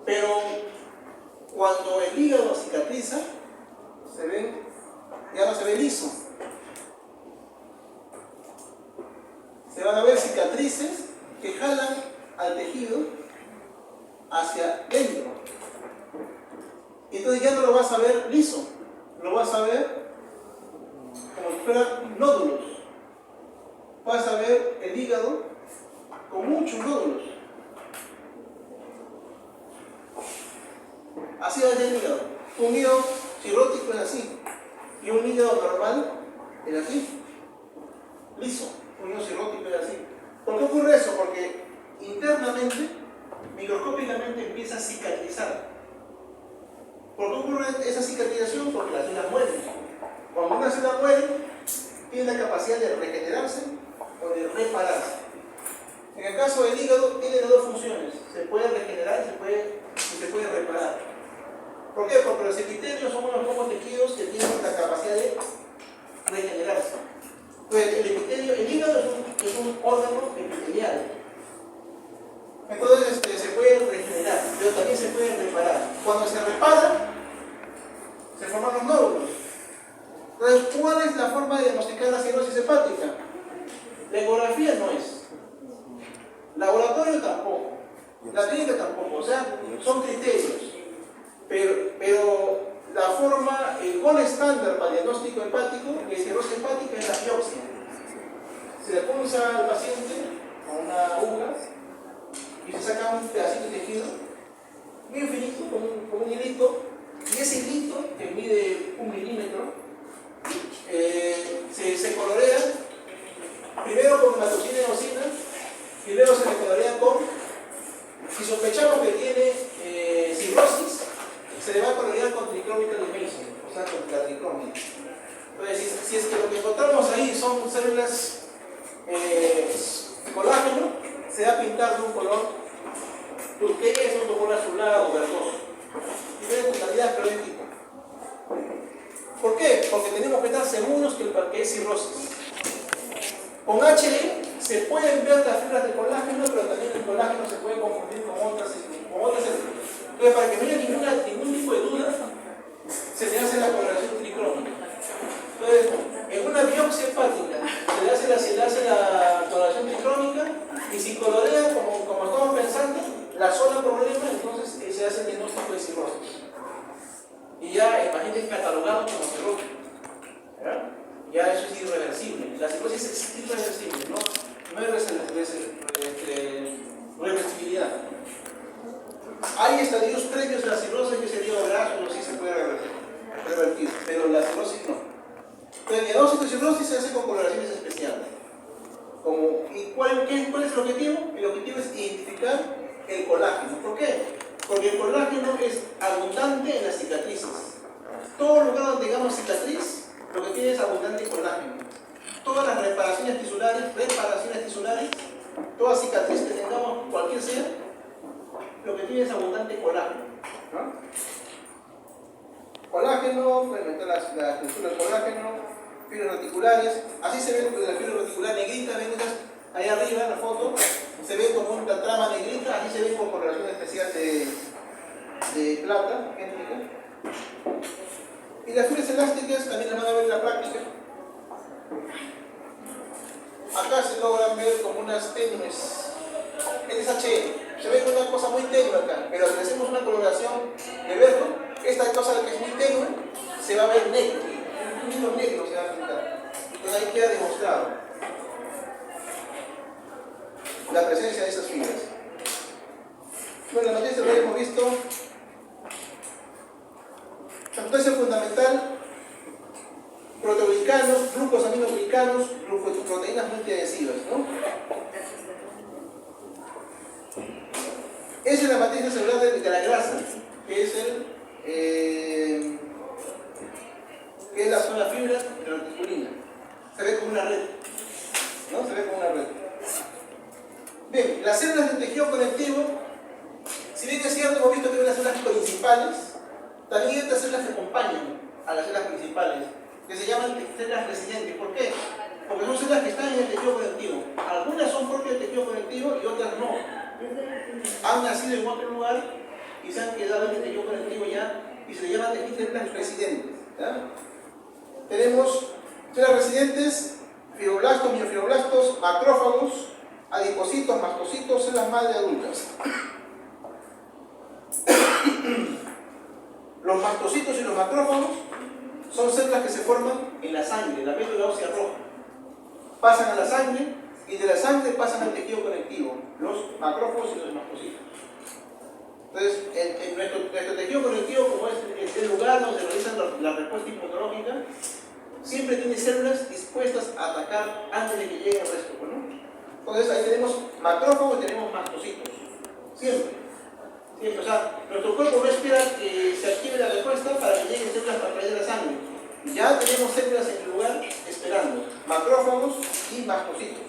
Pero cuando el hígado cicatriza, ya no se ve liso. Se van a ver cicatrices que jalan al tejido hacia dentro. Entonces ya no lo vas a ver liso, lo vas a ver como si fueran nódulos. Vas a ver el hígado con muchos nódulos. Así va a ser el hígado. Un hígado cirrótico es así. Y un hígado normal es así. Liso. Un hígado cirrótico es así. ¿Por qué ocurre eso? Porque internamente, microscópicamente empieza a cicatrizar. ocurre esa cicatrización? Porque las células mueren. Cuando una célula muere, tiene la capacidad de regenerarse o de repararse. En el caso del hígado, tiene las dos funciones. Se puede regenerar y se puede reparar. ¿Por qué? Porque los epitelios son unos pocos tejidos que tienen la capacidad de regenerarse. Entonces, el hígado es un órgano epitelial. Entonces se puede regenerar, pero también se puede reparar. Cuando se repara, se forman los nódulos. Entonces, ¿cuál es la forma de diagnosticar la cirrosis hepática? La ecografía no es. Laboratorio tampoco. La clínica tampoco. O sea, son criterios. Pero la forma, el gol estándar para el diagnóstico hepático de cirrosis hepática es la biopsia. Se le punza al paciente con una aguja y se saca un pedacito de tejido bien finito, con un hilito, y ese hilito, que mide 1 milímetro, se colorea primero con hematoxina y eosina y luego se le colorea con, si sospechamos que tiene cirrosis, se le va a colorear con tricrómica de Mason, o sea, con la tricrómica. Entonces, si es que lo que encontramos ahí son células colágeno, se va a pintar de un color turquesa, un color azulado o verdoso. Diferente calidad, pero es tipo. ¿Por qué? Porque tenemos que estar seguros que es cirrosis. Con HE se pueden ver las fibras de colágeno, pero también el colágeno se puede confundir con otras células. Entonces, para que no haya ningún tipo de duda, se le hace la coloración tricrómica. Entonces, en una biopsia hepática se le hace la coloración tricrómica y si colorea como estamos pensando, la zona problema, entonces se hace el diagnóstico de cirrosis. Y ya, imagínense, catalogado como cirrosis. Ya eso es irreversible. La cirrosis es irreversible, no hay reversibilidad. Hay estadios previos a la cirrosis que sería graso, sí se puede revertir, pero la cirrosis no. El diagnóstico de cirrosis se hace con coloraciones especiales. ¿Y cuál es el objetivo? El objetivo es identificar el colágeno. ¿Por qué? Porque el colágeno es abundante en las cicatrices. Todo lugar donde tengamos cicatriz, lo que tiene es abundante colágeno. Todas las reparaciones tisulares, toda cicatriz que tengamos, cualquier sea, lo que tiene es abundante colágeno. Colágeno, bueno, la estructura del colágeno, fibras reticulares, así se ve la fibra reticular negrita, ven ahí arriba en la foto, se ve como una trama negrita, así se ve con coloración especial de plata, géntica. Y las fibras elásticas también las van a ver en la práctica. Acá se logran ver como unas tenues, es HE, se ve como una cosa muy tenue acá, pero si hacemos una coloración de verde, esta cosa que es muy tenue se va a ver negro, un hilo negro se va a pintar. Entonces ahí queda demostrado la presencia de esas fibras. Bueno, la noticia lo hemos visto. La sustancia fundamental, proteoglicanos, glucosaminoglicanos, proteínas multiadhesivas, ¿no? Esa es la matriz celular de la grasa, que es la zona fibra de la reticulina. Se ve como una red, ¿no? Se ve como una red. Bien, las células del tejido conectivo, si bien es cierto, hemos visto que hay unas células principales, también hay otras células que acompañan a las células principales, que se llaman células residentes. ¿Por qué? Porque son células que están en el tejido conectivo. Algunas son propias del tejido conectivo y otras no. Han nacido en otro lugar y se han quedado en el tejido conectivo ya y se le llaman células residentes. ¿Ya? Tenemos células residentes, fibroblastos, miofibroblastos, macrófagos, adipocitos, mastocitos, células madre adultas. Los mastocitos y los macrófagos son células que se forman en la sangre, la médula ósea roja. Pasan a la sangre y de la sangre pasan al tejido conectivo, los macrófagos y los mastocitos. Entonces, en nuestro tejido conectivo, como es el lugar donde se realiza la respuesta inmunológica, siempre tiene células dispuestas a atacar antes de que llegue el resto, ¿no? Entonces ahí tenemos macrófagos y tenemos mastocitos. Siempre. O sea, nuestro cuerpo no espera que se active la respuesta para Ya tenemos células en el lugar esperando, macrófagos y mastocitos.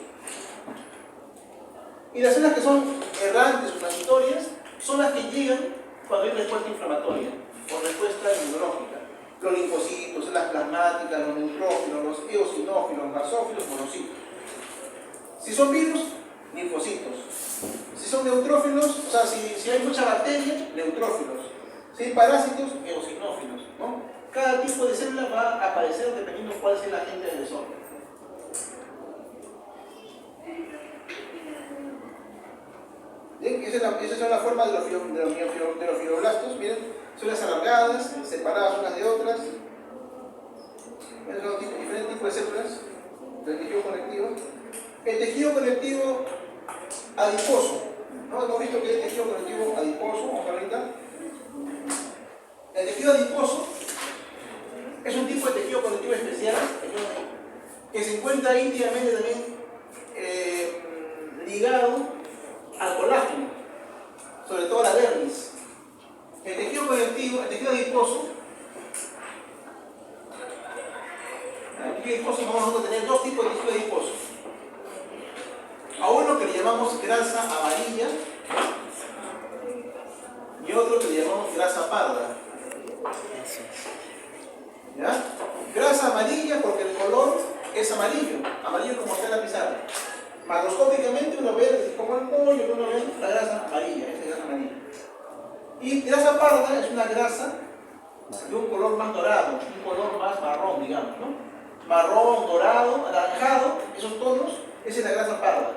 Y las células que son errantes o transitorias son las que llegan cuando hay respuesta inflamatoria o respuesta inmunológica. Los linfocitos, células plasmáticas, los neutrófilos, los eosinófilos, basófilos, monocitos. Si son virus, linfocitos. Si son neutrófilos, o sea, si hay mucha bacteria, neutrófilos. Si hay parásitos, eosinófilos, ¿no? Cada tipo de célula va a aparecer dependiendo cuál sea el agente del desorden. Bien, esa es la forma de los fibroblastos. Miren, células alargadas, separadas unas de otras. Esos son diferentes tipos de células del tejido conectivo. El tejido conectivo adiposo. ¿No? Hemos visto que es el tejido conectivo adiposo. Vamos a ver ahorita. El tejido adiposo es un tipo de tejido conectivo especial que se encuentra íntimamente también ligado al colágeno, sobre todo a la dermis. El tejido conectivo, el tejido adiposo, vamos a tener dos tipos de tejido adiposo. A uno que le llamamos grasa amarilla y otro que le llamamos grasa parda. ¿Ya? Grasa amarilla porque el color es amarillo, amarillo como está en la pizarra. Macroscópicamente uno ve como el pollo, uno ve la grasa amarilla, esa es grasa amarilla. Y grasa parda es una grasa de un color más dorado, un color más marrón, digamos, ¿no? Marrón, dorado, anaranjado, esos tonos, esa es la grasa parda.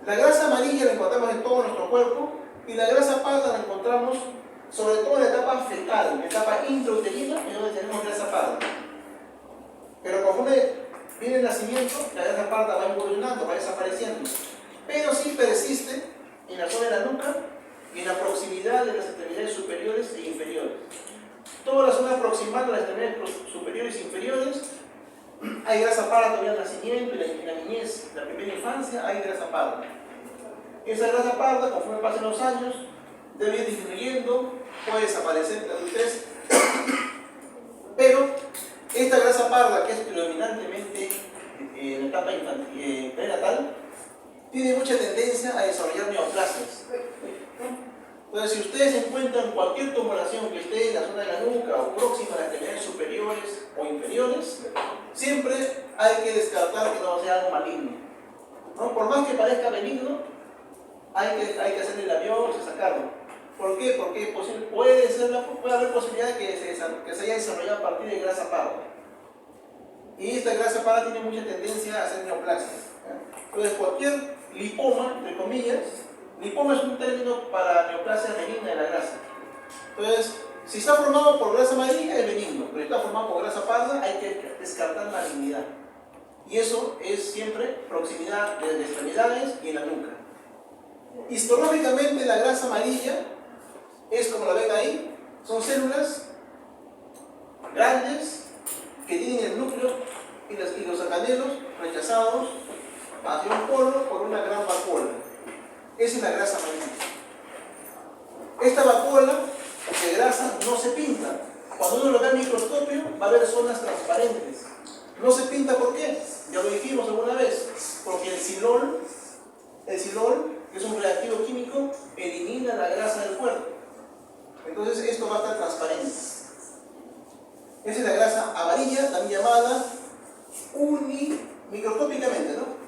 La grasa amarilla la encontramos en todo nuestro cuerpo y la grasa parda la encontramos sobre todo en la etapa fetal, en la etapa intrauterina, es donde tenemos grasa parda. Pero conforme viene el nacimiento, la grasa parda va evolucionando, va desapareciendo. Pero sí persiste en la zona de la nuca y en la proximidad de las extremidades superiores e inferiores. Toda la zona proximal de las extremidades superiores e inferiores, hay grasa parda todavía al nacimiento y en la niñez, la primera infancia, hay grasa parda. Esa grasa parda, conforme pasen los años, debe ir disminuyendo, puede desaparecer en la adultez, pero esta grasa parda, que es predominantemente en la etapa prenatal, tiene mucha tendencia a desarrollar neoplasias. Entonces, si ustedes encuentran cualquier tumoración que esté en la zona de la nuca o próxima a las extremidades superiores o inferiores, siempre hay que descartar que no sea algo maligno, ¿no? Por más que parezca benigno, hay que hacerle la biopsia, sacarlo. ¿Por qué? Porque puede haber posibilidad de que se haya desarrollado a partir de grasa parda. Y esta grasa parda tiene mucha tendencia a hacer neoplasias. Entonces, cualquier lipoma, entre comillas, lipoma es un término para neoplasia benigna de la grasa. Entonces, si está formado por grasa amarilla es benigno, pero si está formado por grasa parda hay que descartar malignidad. Y eso es siempre proximidad de extremidades y en la nuca. Histológicamente la grasa amarilla es como la ven ahí, son células grandes que tienen el núcleo y los organelos rechazados hacia un polo por una gran vacuola. Esa es la grasa amarilla. Esta vacuola de grasa no se pinta. Cuando uno lo ve al microscopio va a ver zonas transparentes. No se pinta, ¿por qué? Ya lo dijimos alguna vez, porque el silol, que es un reactivo químico, elimina la grasa del cuerpo. Entonces esto va a estar transparente. Esa es la grasa amarilla, también llamada microscópicamente, ¿no?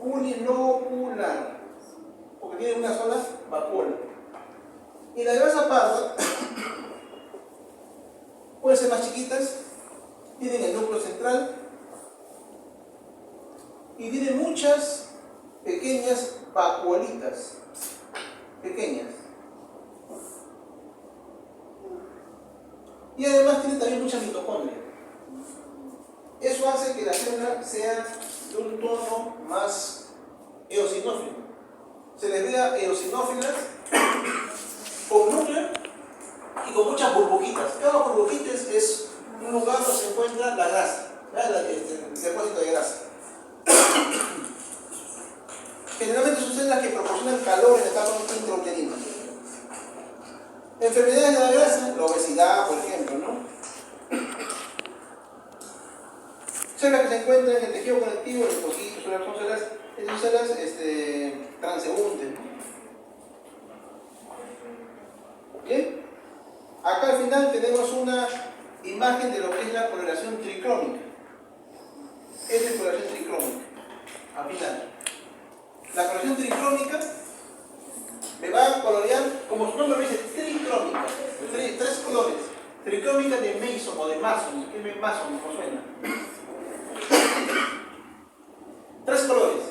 Uninocular, porque tiene una sola vacuola. Y la grasa parda pueden ser más chiquitas, tienen el núcleo central y tienen muchas pequeñas vacuolitas, pequeñas. Y además tiene también mucha mitocondria. Eso hace que la célula sea de un tono más eosinófilo. Se les vea eosinófilas con núcleo y con muchas burbujitas. Cada burbujita es un lugar donde se encuentra la grasa, el depósito de grasa. Generalmente son células que proporcionan calor en la etapa intrauterina. Enfermedades de la grasa, la obesidad, por ejemplo, ¿no? Células que se encuentran en el tejido conectivo, los cositos, son células transeúntes. Bien, acá al final tenemos una imagen de lo que es la coloración tricrómica. Esta es coloración tricrómica, al final. La coloración tricrómica me va a colorear, como su nombre lo dice, tricrómica, tres colores. Tricrómica de Mason o de Mason, ¿qué es Mason? ¿Cómo suena? Tres colores.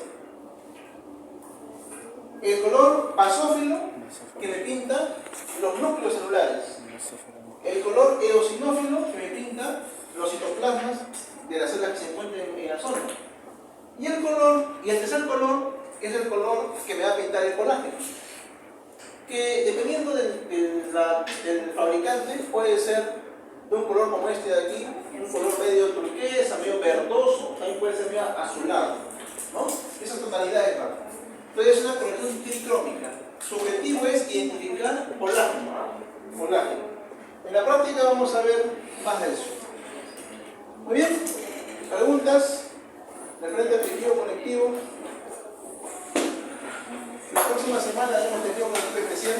El color basófilo, que me pinta los núcleos celulares. El color eosinófilo, que me pinta los citoplasmas de las células que se encuentran en la zona. Y el tercer color es el color que me va a pintar el colágeno, que dependiendo del fabricante puede ser de un color como este de aquí, un color medio turquesa, medio verdoso, también puede ser medio azulado, ¿no? Esas tonalidades van. Entonces es una coloración tricrómica. Su objetivo es identificar colágeno. En la práctica vamos a ver más de eso. Muy bien, preguntas del frente tejido conectivo. La próxima semana haremos tejido conectivo especial.